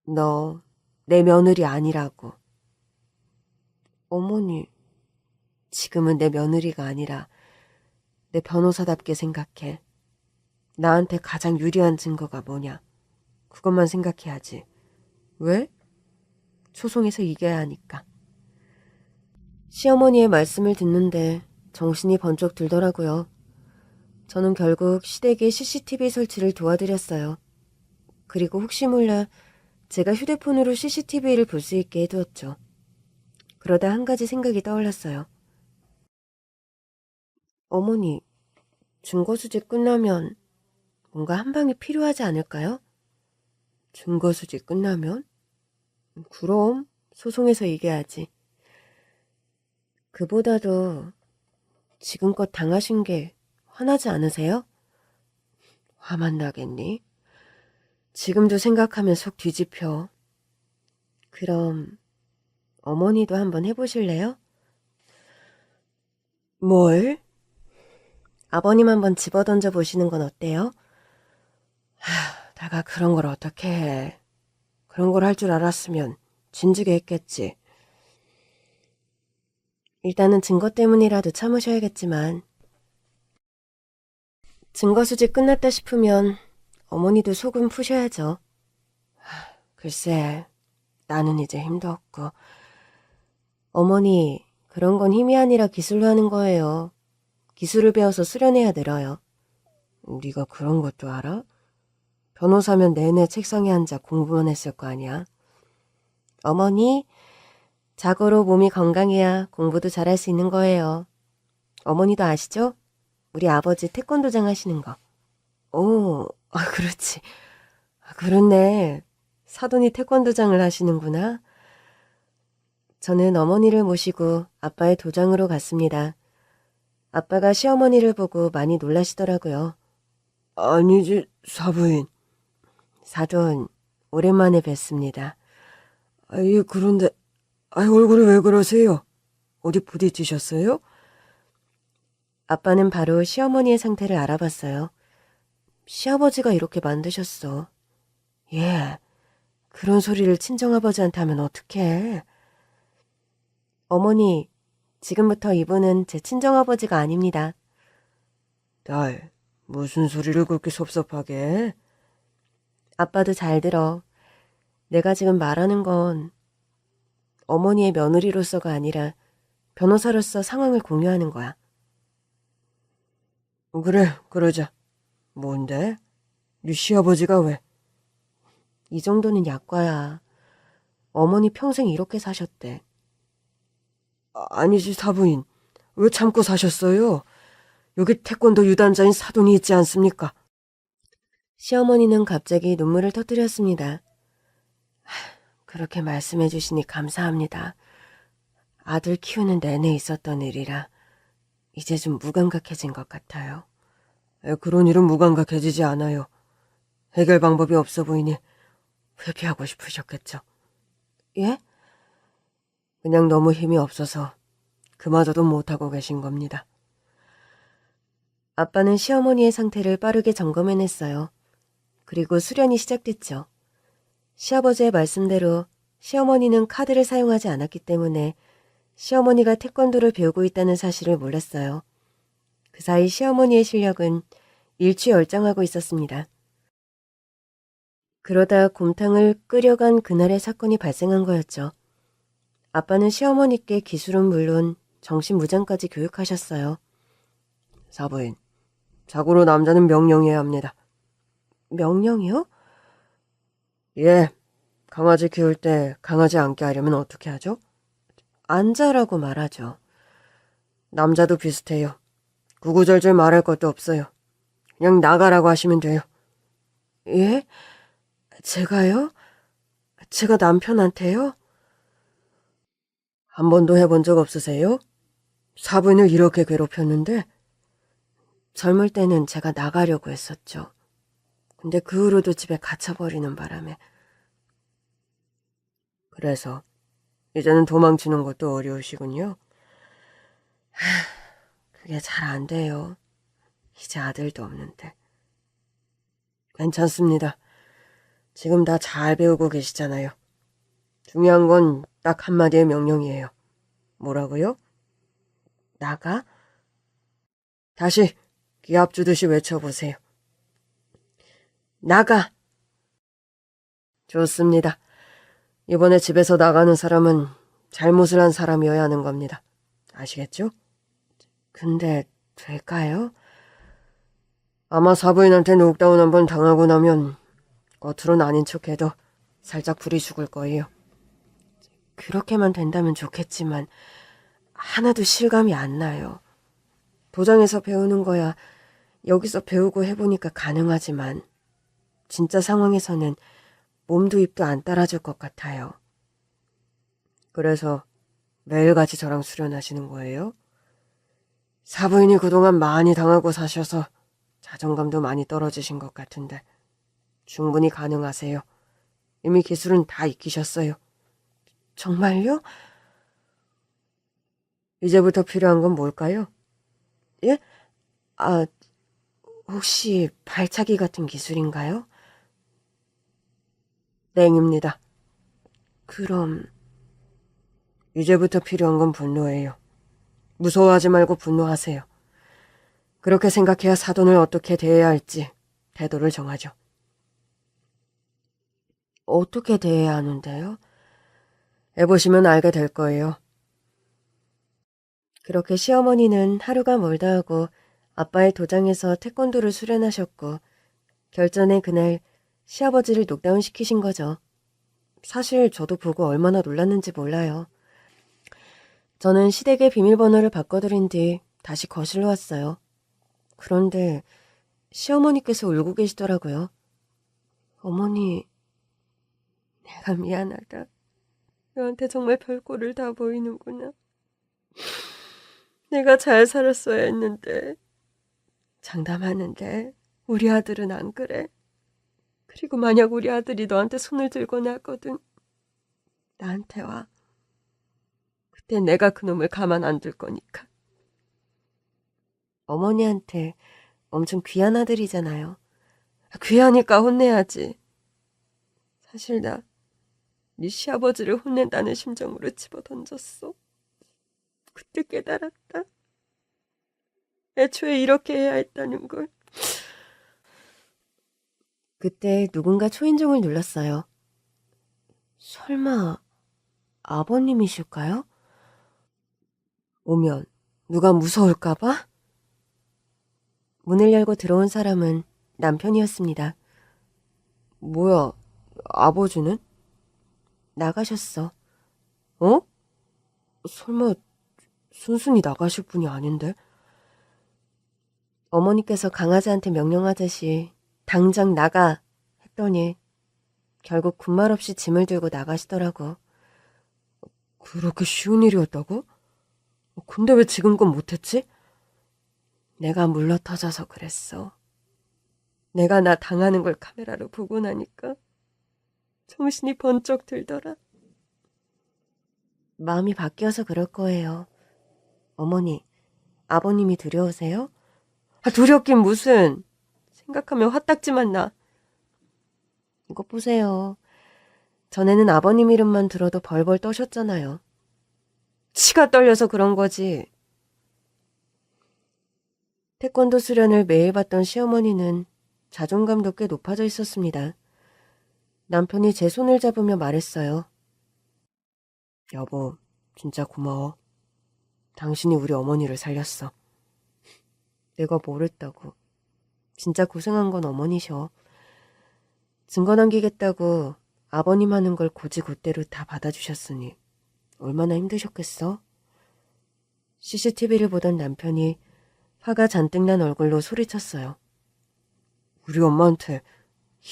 Speaker 1: 너 내 며느리 아니라고. 어머니, 지금은 내 며느리가 아니라 내 변호사답게 생각해. 나한테 가장 유리한 증거가 뭐냐. 그것만 생각해야지. 왜? 소송에서 이겨야 하니까. 시어머니의 말씀을 듣는데 정신이 번쩍 들더라고요. 저는 결국 시댁에 CCTV 설치를 도와드렸어요. 그리고 혹시 몰라 제가 휴대폰으로 CCTV를 볼 수 있게 해두었죠. 그러다 한 가지 생각이 떠올랐어요. 어머니, 증거 수집 끝나면 뭔가 한 방이 필요하지 않을까요? 증거 수집 끝나면? 그럼 소송에서 이겨야지. 그보다도 지금껏 당하신 게 화나지 않으세요? 화만 나겠니? 지금도 생각하면 속 뒤집혀. 그럼 어머니도 한번 해보실래요? 뭘? 아버님 한번 집어던져 보시는 건 어때요? 내가 그런 걸 어떻게 해. 그런 걸 할 줄 알았으면 진즉에 했겠지. 일단은 증거 때문이라도 참으셔야겠지만 증거 수집 끝났다 싶으면 어머니도 속은 푸셔야죠. 글쎄, 나는 이제 힘도 없고. 어머니, 그런 건 힘이 아니라 기술로 하는 거예요. 기술을 배워서 수련해야 늘어요. 네가 그런 것도 알아? 변호사면 내내 책상에 앉아 공부만 했을 거 아니야. 어머니, 자고로 몸이 건강해야 공부도 잘할 수 있는 거예요. 어머니도 아시죠? 우리 아버지 태권도장 하시는 거. 오, 그렇지. 그렇네. 사돈이 태권도장을 하시는구나. 저는 어머니를 모시고 아빠의 도장으로 갔습니다. 아빠가 시어머니를 보고 많이 놀라시더라고요. 아니지, 사부인. 사돈, 오랜만에 뵙습니다. 예, 그런데 얼굴이 왜 그러세요? 어디 부딪히셨어요? 아빠는 바로 시어머니의 상태를 알아봤어요. 시아버지가 이렇게 만드셨어. 예, 그런 소리를 친정아버지한테 하면 어떡해. 어머니, 지금부터 이분은 제 친정아버지가 아닙니다.
Speaker 2: 딸, 무슨 소리를 그렇게 섭섭하게 해?
Speaker 1: 아빠도 잘 들어. 내가 지금 말하는 건 어머니의 며느리로서가 아니라 변호사로서 상황을 공유하는 거야.
Speaker 2: 그래, 그러자. 뭔데? 네 시아버지가 왜?
Speaker 1: 이 정도는 약과야. 어머니 평생 이렇게 사셨대.
Speaker 2: 아니지, 사부인. 왜 참고 사셨어요? 여기 태권도 유단자인 사돈이 있지 않습니까?
Speaker 1: 시어머니는 갑자기 눈물을 터뜨렸습니다. 그렇게 말씀해 주시니 감사합니다. 아들 키우는 내내 있었던 일이라 이제 좀 무감각해진 것 같아요.
Speaker 2: 그런 일은 무감각해지지 않아요. 해결 방법이 없어 보이니 회피하고 싶으셨겠죠.
Speaker 1: 예?
Speaker 2: 그냥 너무 힘이 없어서 그마저도 못하고 계신 겁니다.
Speaker 1: 아빠는 시어머니의 상태를 빠르게 점검해냈어요. 그리고 수련이 시작됐죠. 시아버지의 말씀대로 시어머니는 카드를 사용하지 않았기 때문에 시어머니가 태권도를 배우고 있다는 사실을 몰랐어요. 그 사이 시어머니의 실력은 일취월장하고 있었습니다. 그러다 곰탕을 끓여간 그날의 사건이 발생한 거였죠. 아빠는 시어머니께 기술은 물론 정신무장까지 교육하셨어요.
Speaker 2: 사부인, 자고로 남자는 명령해야 합니다.
Speaker 1: 명령이요?
Speaker 2: 예, 강아지 키울 때 강아지 안게 하려면 어떻게 하죠?
Speaker 1: 앉아라고 말하죠.
Speaker 2: 남자도 비슷해요. 구구절절 말할 것도 없어요. 그냥 나가라고 하시면 돼요.
Speaker 1: 예? 제가요? 제가 남편한테요?
Speaker 2: 한 번도 해본 적 없으세요? 사부인을 이렇게 괴롭혔는데?
Speaker 1: 젊을 때는 제가 나가려고 했었죠. 근데 그 후로도 집에 갇혀버리는 바람에.
Speaker 2: 그래서 이제는 도망치는 것도 어려우시군요.
Speaker 1: 그게 잘 안 돼요. 이제 아들도 없는데.
Speaker 2: 괜찮습니다. 지금 다 잘 배우고 계시잖아요. 중요한 건 딱 한마디의 명령이에요. 뭐라고요?
Speaker 1: 나가?
Speaker 2: 다시 기합 주듯이 외쳐보세요.
Speaker 1: 나가!
Speaker 2: 좋습니다. 이번에 집에서 나가는 사람은 잘못을 한 사람이어야 하는 겁니다. 아시겠죠?
Speaker 1: 근데 될까요?
Speaker 2: 아마 사부인한테 녹다운 한번 당하고 나면 겉으로는 아닌 척해도 살짝 불이 죽을 거예요.
Speaker 1: 그렇게만 된다면 좋겠지만 하나도 실감이 안 나요. 도장에서 배우는 거야 여기서 배우고 해보니까 가능하지만 진짜 상황에서는 몸도 입도 안 따라줄 것 같아요.
Speaker 2: 그래서 매일같이 저랑 수련하시는 거예요? 사부인이 그동안 많이 당하고 사셔서 자존감도 많이 떨어지신 것 같은데 충분히 가능하세요. 이미 기술은 다 익히셨어요.
Speaker 1: 정말요?
Speaker 2: 이제부터 필요한 건 뭘까요?
Speaker 1: 예? 아, 혹시 발차기 같은 기술인가요?
Speaker 2: 땡입니다.
Speaker 1: 그럼
Speaker 2: 이제부터 필요한 건 분노예요. 무서워하지 말고 분노하세요. 그렇게 생각해야 사돈을 어떻게 대해야 할지 태도를 정하죠.
Speaker 1: 어떻게 대해야 하는데요?
Speaker 2: 해보시면 알게 될 거예요.
Speaker 1: 그렇게 시어머니는 하루가 멀다 하고 아빠의 도장에서 태권도를 수련하셨고 결전의 그날 시아버지를 녹다운 시키신 거죠. 사실 저도 보고 얼마나 놀랐는지 몰라요. 저는 시댁의 비밀번호를 바꿔드린 뒤 다시 거실로 왔어요. 그런데 시어머니께서 울고 계시더라고요. 어머니, 내가 미안하다. 너한테 정말 별꼴을 다 보이는구나. 내가 잘 살았어야 했는데. 장담하는데 우리 아들은 안 그래. 그리고 만약 우리 아들이 너한테 손을 들거나 하거든. 나한테 와. 그때 내가 그놈을 가만 안 둘 거니까. 어머니한테 엄청 귀한 아들이잖아요. 귀하니까 혼내야지. 사실 나
Speaker 2: 네 시아버지를 혼낸다는 심정으로 집어던졌어. 그때 깨달았다. 애초에 이렇게 해야 했다는 걸.
Speaker 1: 그때 누군가 초인종을 눌렀어요. 설마 아버님이실까요?
Speaker 2: 오면 누가 무서울까봐?
Speaker 1: 문을 열고 들어온 사람은 남편이었습니다.
Speaker 2: 뭐야, 아버지는?
Speaker 1: 나가셨어.
Speaker 2: 어? 설마 순순히 나가실 분이 아닌데?
Speaker 1: 어머니께서 강아지한테 명령하듯이 당장 나가 했더니 결국 군말 없이 짐을 들고 나가시더라고.
Speaker 2: 그렇게 쉬운 일이었다고? 근데 왜 지금껏 못했지?
Speaker 1: 내가 물러터져서 그랬어.
Speaker 2: 내가 나 당하는 걸 카메라로 보고 나니까 정신이 번쩍 들더라.
Speaker 1: 마음이 바뀌어서 그럴 거예요. 어머니, 아버님이 두려우세요?
Speaker 2: 두렵긴 무슨. 생각하면 화딱지만 나.
Speaker 1: 이것 보세요. 전에는 아버님 이름만 들어도 벌벌 떠셨잖아요.
Speaker 2: 치가 떨려서 그런 거지.
Speaker 1: 태권도 수련을 매일 받던 시어머니는 자존감도 꽤 높아져 있었습니다. 남편이 제 손을 잡으며 말했어요.
Speaker 2: 여보, 진짜 고마워. 당신이 우리 어머니를 살렸어.
Speaker 1: 내가 뭘 했다고. 진짜 고생한 건 어머니셔. 증거 남기겠다고 아버님 하는 걸 곧이곧대로 다 받아주셨으니 얼마나 힘드셨겠어? CCTV를 보던 남편이 화가 잔뜩 난 얼굴로 소리쳤어요.
Speaker 2: 우리 엄마한테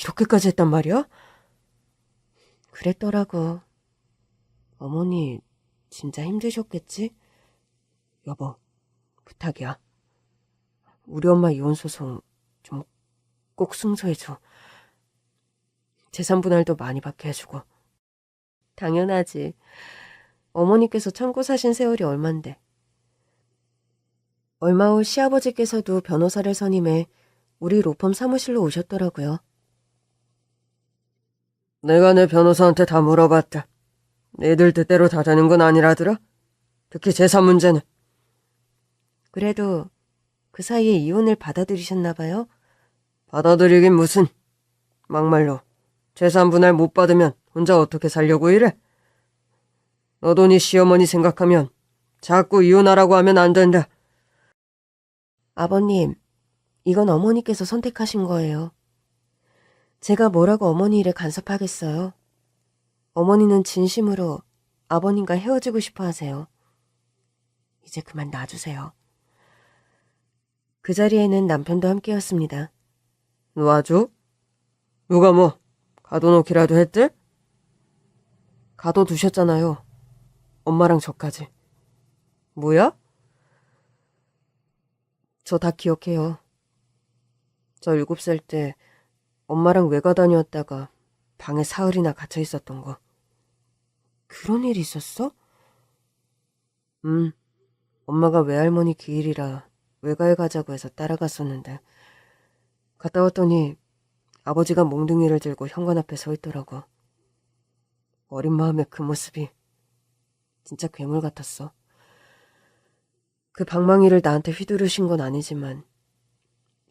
Speaker 2: 이렇게까지 했단 말이야?
Speaker 1: 그랬더라고. 어머니 진짜 힘드셨겠지?
Speaker 2: 여보, 부탁이야. 우리 엄마 이혼 소송 좀 꼭 승소해줘. 재산 분할도 많이 받게 해주고.
Speaker 1: 당연하지. 어머니께서 참고 사신 세월이 얼만데. 얼마 후 시아버지께서도 변호사를 선임해 우리 로펌 사무실로 오셨더라고요.
Speaker 2: 내가 내 변호사한테 다 물어봤다. 애들 뜻대로 다 되는 건 아니라더라. 특히 재산 문제는.
Speaker 1: 그래도 그 사이에 이혼을 받아들이셨나 봐요.
Speaker 2: 받아들이긴 무슨. 막말로 재산 분할 못 받으면 혼자 어떻게 살려고 이래? 너도 네 시어머니 생각하면 자꾸 이혼하라고 하면 안 된다.
Speaker 1: 아버님, 이건 어머니께서 선택하신 거예요. 제가 뭐라고 어머니 일에 간섭하겠어요. 어머니는 진심으로 아버님과 헤어지고 싶어 하세요. 이제 그만 놔주세요. 그 자리에는 남편도 함께였습니다.
Speaker 2: 놔줘? 누가 뭐 가둬놓기라도 했대? 가둬두셨잖아요. 엄마랑 저까지. 뭐야?
Speaker 1: 저 다 기억해요. 저 7살 때 엄마랑 외가 다녔다가 방에 사흘이나 갇혀 있었던 거. 그런 일이 있었어? 엄마가 외할머니 기일이라 외가에 가자고 해서 따라갔었는데 갔다 왔더니 아버지가 몽둥이를 들고 현관 앞에 서 있더라고. 어린 마음에 그 모습이 진짜 괴물 같았어. 그 방망이를 나한테 휘두르신 건 아니지만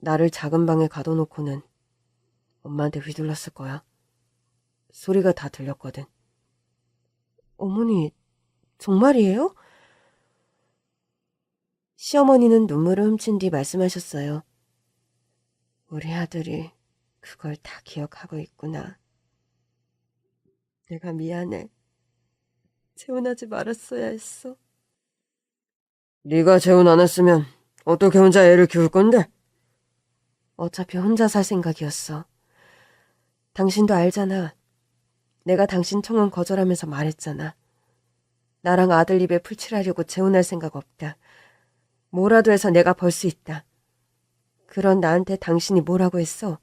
Speaker 1: 나를 작은 방에 가둬놓고는 엄마한테 휘둘렀을 거야. 소리가 다 들렸거든. 어머니, 정말이에요? 시어머니는 눈물을 훔친 뒤 말씀하셨어요. 우리 아들이 그걸 다 기억하고 있구나. 내가 미안해. 재혼하지 말았어야 했어.
Speaker 2: 네가 재혼 안 했으면 어떻게 혼자 애를 키울 건데?
Speaker 1: 어차피 혼자 살 생각이었어. 당신도 알잖아. 내가 당신 청혼 거절하면서 말했잖아. 나랑 아들 입에 풀칠하려고 재혼할 생각 없다. 뭐라도 해서 내가 벌 수 있다. 그런 나한테 당신이 뭐라고 했어?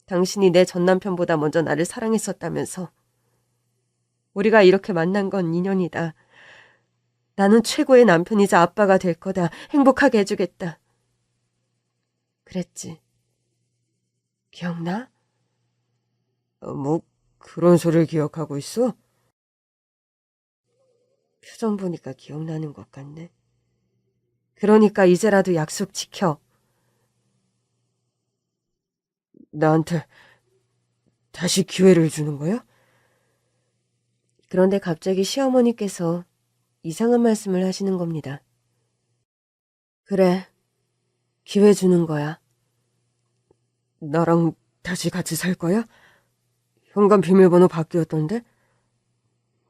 Speaker 1: 당신이 내 전남편보다 먼저 나를 사랑했었다면서. 우리가 이렇게 만난 건 인연이다. 나는 최고의 남편이자 아빠가 될 거다. 행복하게 해주겠다. 그랬지. 기억나?
Speaker 2: 그런 소리를 기억하고 있어?
Speaker 1: 표정 보니까 기억나는 것 같네. 그러니까 이제라도 약속 지켜.
Speaker 2: 나한테 다시 기회를 주는 거야?
Speaker 1: 그런데 갑자기 시어머니께서 이상한 말씀을 하시는 겁니다. 그래, 기회 주는 거야.
Speaker 2: 나랑 다시 같이 살 거야? 현관 비밀번호 바뀌었던데?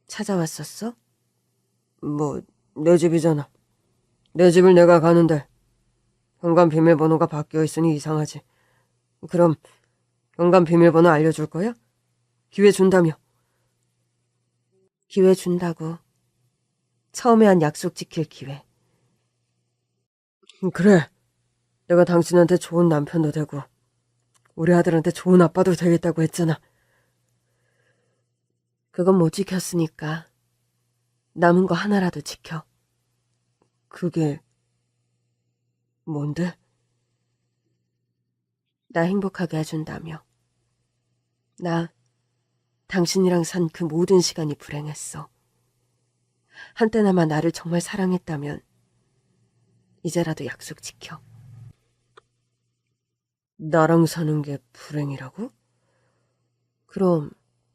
Speaker 1: 찾아왔었어?
Speaker 2: 뭐, 내 집이잖아. 내 집을 내가 가는데 현관 비밀번호가 바뀌어 있으니 이상하지. 그럼 현관 비밀번호 알려줄 거야? 기회 준다며.
Speaker 1: 기회 준다고. 처음에 한 약속 지킬 기회.
Speaker 2: 그래. 내가 당신한테 좋은 남편도 되고 우리 아들한테 좋은 아빠도 되겠다고 했잖아.
Speaker 1: 그건 못 지켰으니까 남은 거 하나라도 지켜.
Speaker 2: 그게 뭔데?
Speaker 1: 나 행복하게 해준다며. 나 당신이랑 산 그 모든 시간이 불행했어. 한때나마 나를 정말 사랑했다면 이제라도 약속 지켜.
Speaker 2: 나랑 사는 게 불행이라고?
Speaker 1: 그럼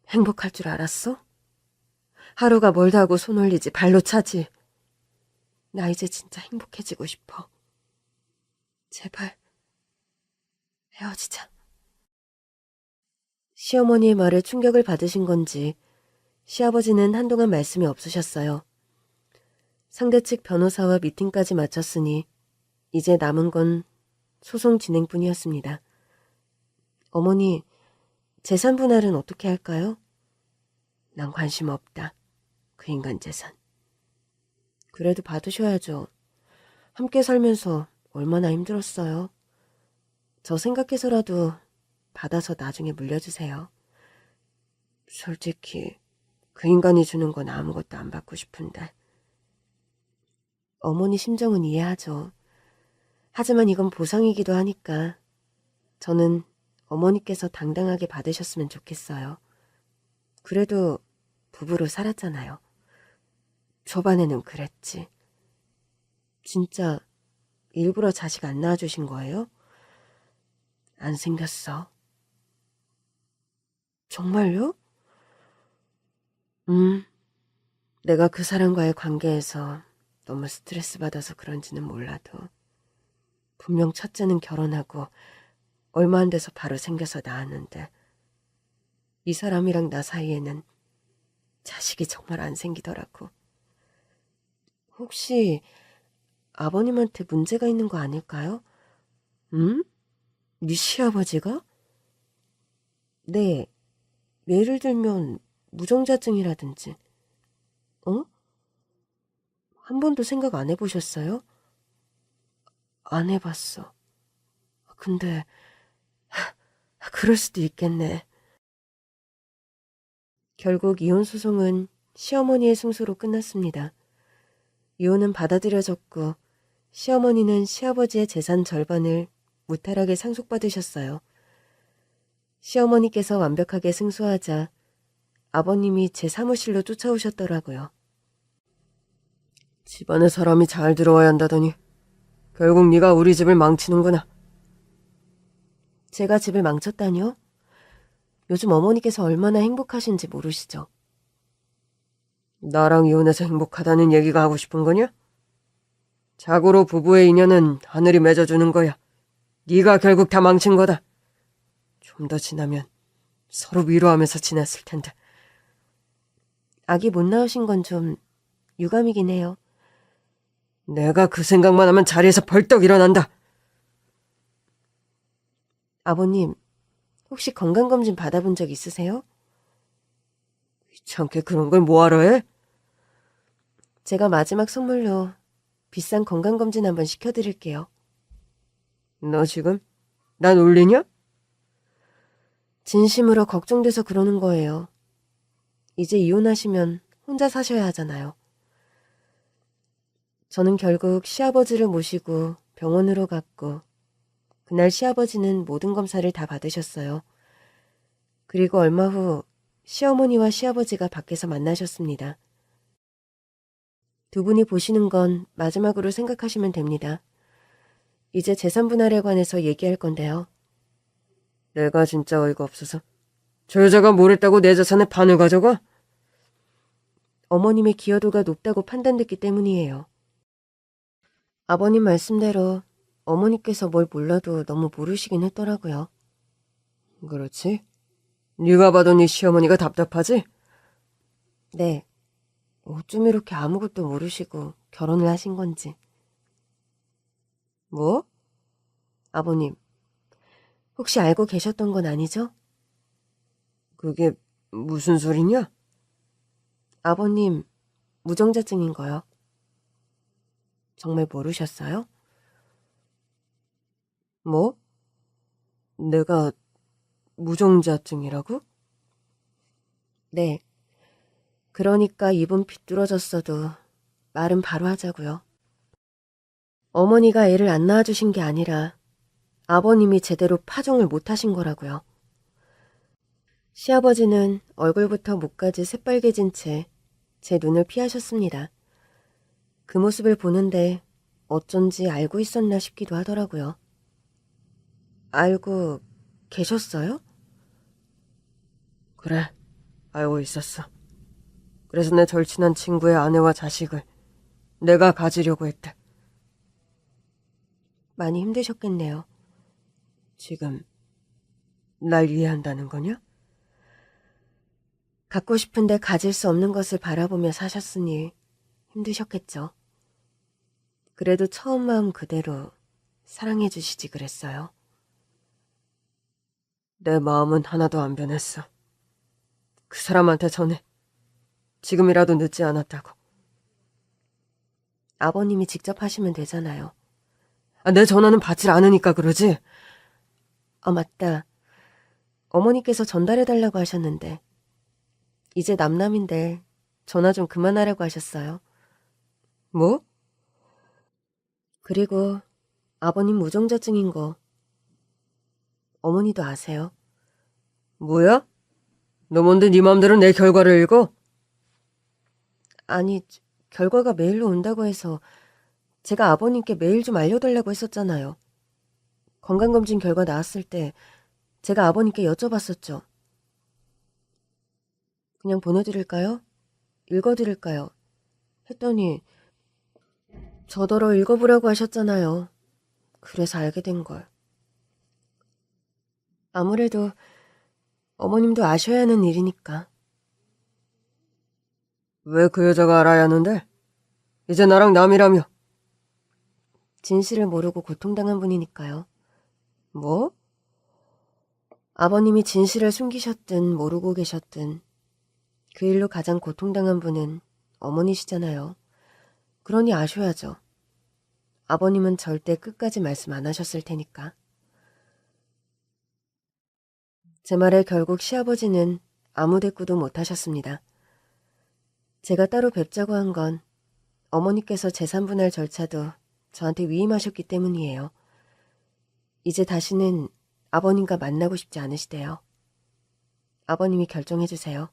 Speaker 1: 행복할 줄 알았어? 하루가 멀다 하고 손 올리지 발로 차지. 나 이제 진짜 행복해지고 싶어. 제발 헤어지자. 시어머니의 말에 충격을 받으신 건지 시아버지는 한동안 말씀이 없으셨어요. 상대 측 변호사와 미팅까지 마쳤으니 이제 남은 건 소송 진행뿐이었습니다. 어머니, 재산 분할은 어떻게 할까요? 난 관심 없다. 그 인간 재산. 그래도 받으셔야죠. 함께 살면서 얼마나 힘들었어요. 저 생각해서라도 받아서 나중에 물려주세요. 솔직히 그 인간이 주는 건 아무것도 안 받고 싶은데. 어머니 심정은 이해하죠. 하지만 이건 보상이기도 하니까 저는 어머니께서 당당하게 받으셨으면 좋겠어요. 그래도 부부로 살았잖아요. 초반에는 그랬지. 진짜 일부러 자식 안 낳아주신 거예요? 안 생겼어. 정말요? 내가 그 사람과의 관계에서 너무 스트레스 받아서 그런지는 몰라도 분명 첫째는 결혼하고 얼마 안 돼서 바로 생겨서 낳았는데 이 사람이랑 나 사이에는 자식이 정말 안 생기더라고. 혹시 아버님한테 문제가 있는 거 아닐까요? 응? 네 시아버지가? 네, 예를 들면 무정자증이라든지. 어? 한 번도 생각 안 해보셨어요? 안 해봤어. 근데 그럴 수도 있겠네. 결국 이혼 소송은 시어머니의 승소로 끝났습니다. 이혼은 받아들여졌고 시어머니는 시아버지의 재산 절반을 무탈하게 상속받으셨어요. 시어머니께서 완벽하게 승소하자 아버님이 제 사무실로 쫓아오셨더라고요.
Speaker 2: 집안에 사람이 잘 들어와야 한다더니 결국 네가 우리 집을 망치는구나.
Speaker 1: 제가 집을 망쳤다니요? 요즘 어머니께서 얼마나 행복하신지 모르시죠?
Speaker 2: 나랑 이혼해서 행복하다는 얘기가 하고 싶은 거냐? 자고로 부부의 인연은 하늘이 맺어주는 거야. 네가 결국 다 망친 거다. 좀 더 지나면 서로 위로하면서 지냈을 텐데.
Speaker 1: 아기 못 낳으신 건 좀 유감이긴 해요.
Speaker 2: 내가 그 생각만 하면 자리에서 벌떡 일어난다.
Speaker 1: 아버님, 혹시 건강검진 받아본 적 있으세요?
Speaker 2: 귀찮게 그런 걸 뭐하러 해?
Speaker 1: 제가 마지막 선물로 비싼 건강검진 한번 시켜드릴게요.
Speaker 2: 너 지금 난 울리냐?
Speaker 1: 진심으로 걱정돼서 그러는 거예요. 이제 이혼하시면 혼자 사셔야 하잖아요. 저는 결국 시아버지를 모시고 병원으로 갔고 그날 시아버지는 모든 검사를 다 받으셨어요. 그리고 얼마 후 시어머니와 시아버지가 밖에서 만나셨습니다. 두 분이 보시는 건 마지막으로 생각하시면 됩니다. 이제 재산 분할에 관해서 얘기할 건데요.
Speaker 2: 내가 진짜 어이가 없어서. 저 여자가 뭘 했다고 내 자산의 반을 가져가?
Speaker 1: 어머님의 기여도가 높다고 판단됐기 때문이에요. 아버님 말씀대로 어머니께서 뭘 몰라도 너무 모르시긴 했더라고요.
Speaker 2: 그렇지. 네가 봐도 네 시어머니가 답답하지?
Speaker 1: 네. 어쩜 이렇게 아무것도 모르시고 결혼을 하신 건지.
Speaker 2: 뭐?
Speaker 1: 아버님, 혹시 알고 계셨던 건 아니죠?
Speaker 2: 그게 무슨 소리냐?
Speaker 1: 아버님, 무정자증인 거요. 정말 모르셨어요?
Speaker 2: 뭐? 내가 무정자증이라고?
Speaker 1: 네. 그러니까 입은 비뚤어졌어도 말은 바로 하자고요. 어머니가 애를 안 낳아주신 게 아니라 아버님이 제대로 파종을 못 하신 거라고요. 시아버지는 얼굴부터 목까지 새빨개진 채 제 눈을 피하셨습니다. 그 모습을 보는데 어쩐지 알고 있었나 싶기도 하더라고요. 알고 계셨어요?
Speaker 2: 그래, 알고 있었어. 그래서 내 절친한 친구의 아내와 자식을 내가 가지려고 했대.
Speaker 1: 많이 힘드셨겠네요.
Speaker 2: 지금 날 이해한다는 거냐?
Speaker 1: 갖고 싶은데 가질 수 없는 것을 바라보며 사셨으니 힘드셨겠죠. 그래도 처음 마음 그대로 사랑해 주시지 그랬어요.
Speaker 2: 내 마음은 하나도 안 변했어. 그 사람한테 전해. 지금이라도 늦지 않았다고.
Speaker 1: 아버님이 직접 하시면 되잖아요.
Speaker 2: 내 전화는 받질 않으니까 그러지.
Speaker 1: 맞다. 어머니께서 전달해달라고 하셨는데 이제 남남인데 전화 좀 그만하라고 하셨어요.
Speaker 2: 뭐?
Speaker 1: 그리고 아버님 무정자증인 거 어머니도 아세요?
Speaker 2: 뭐야? 너 뭔데 네 맘대로 내 결과를 읽어?
Speaker 1: 아니, 결과가 메일로 온다고 해서 제가 아버님께 메일 좀 알려달라고 했었잖아요. 건강검진 결과 나왔을 때 제가 아버님께 여쭤봤었죠. 그냥 보내드릴까요? 읽어드릴까요? 했더니 저더러 읽어보라고 하셨잖아요. 그래서 알게 된 걸. 아무래도 어머님도 아셔야 하는 일이니까.
Speaker 2: 왜 그 여자가 알아야 하는데? 이제 나랑 남이라며.
Speaker 1: 진실을 모르고 고통당한 분이니까요.
Speaker 2: 뭐?
Speaker 1: 아버님이 진실을 숨기셨든 모르고 계셨든 그 일로 가장 고통당한 분은 어머니시잖아요. 그러니 아셔야죠. 아버님은 절대 끝까지 말씀 안 하셨을 테니까. 제 말에 결국 시아버지는 아무 대꾸도 못 하셨습니다. 제가 따로 뵙자고 한 건 어머니께서 재산 분할 절차도 저한테 위임하셨기 때문이에요. 이제 다시는 아버님과 만나고 싶지 않으시대요. 아버님이 결정해주세요.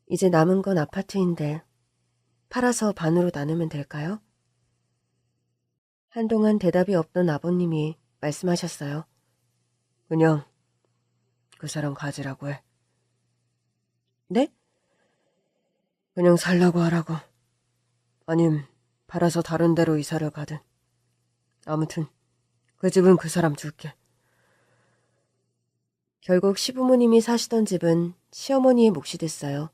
Speaker 1: 이제 남은 건 아파트인데 팔아서 반으로 나누면 될까요? 한동안 대답이 없던 아버님이 말씀하셨어요.
Speaker 2: 그냥 그 사람 가지라고 해.
Speaker 1: 네?
Speaker 2: 그냥 살라고 하라고. 아님 팔아서 다른 데로 이사를 가든. 아무튼 그 집은 그 사람 줄게.
Speaker 1: 결국 시부모님이 사시던 집은 시어머니의 몫이 됐어요.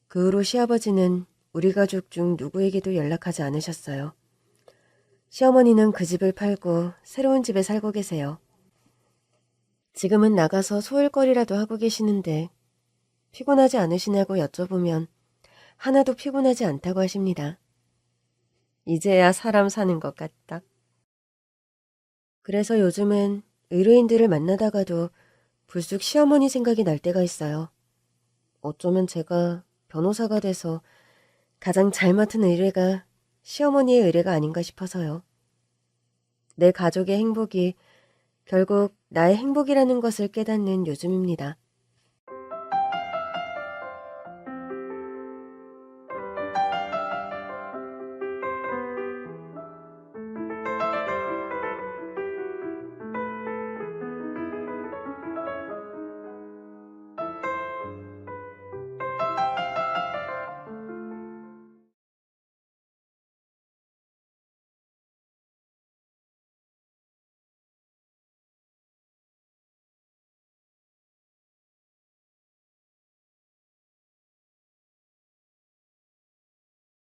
Speaker 1: 그 후로 시아버지는 우리 가족 중 누구에게도 연락하지 않으셨어요. 시어머니는 그 집을 팔고 새로운 집에 살고 계세요. 지금은 나가서 소일거리라도 하고 계시는데 피곤하지 않으시냐고 여쭤보면 하나도 피곤하지 않다고 하십니다. 이제야 사람 사는 것 같다. 그래서 요즘은 의뢰인들을 만나다가도 불쑥 시어머니 생각이 날 때가 있어요. 어쩌면 제가 변호사가 돼서 가장 잘 맡은 의뢰가 시어머니의 의뢰가 아닌가 싶어서요. 내 가족의 행복이 결국 나의 행복이라는 것을 깨닫는 요즘입니다.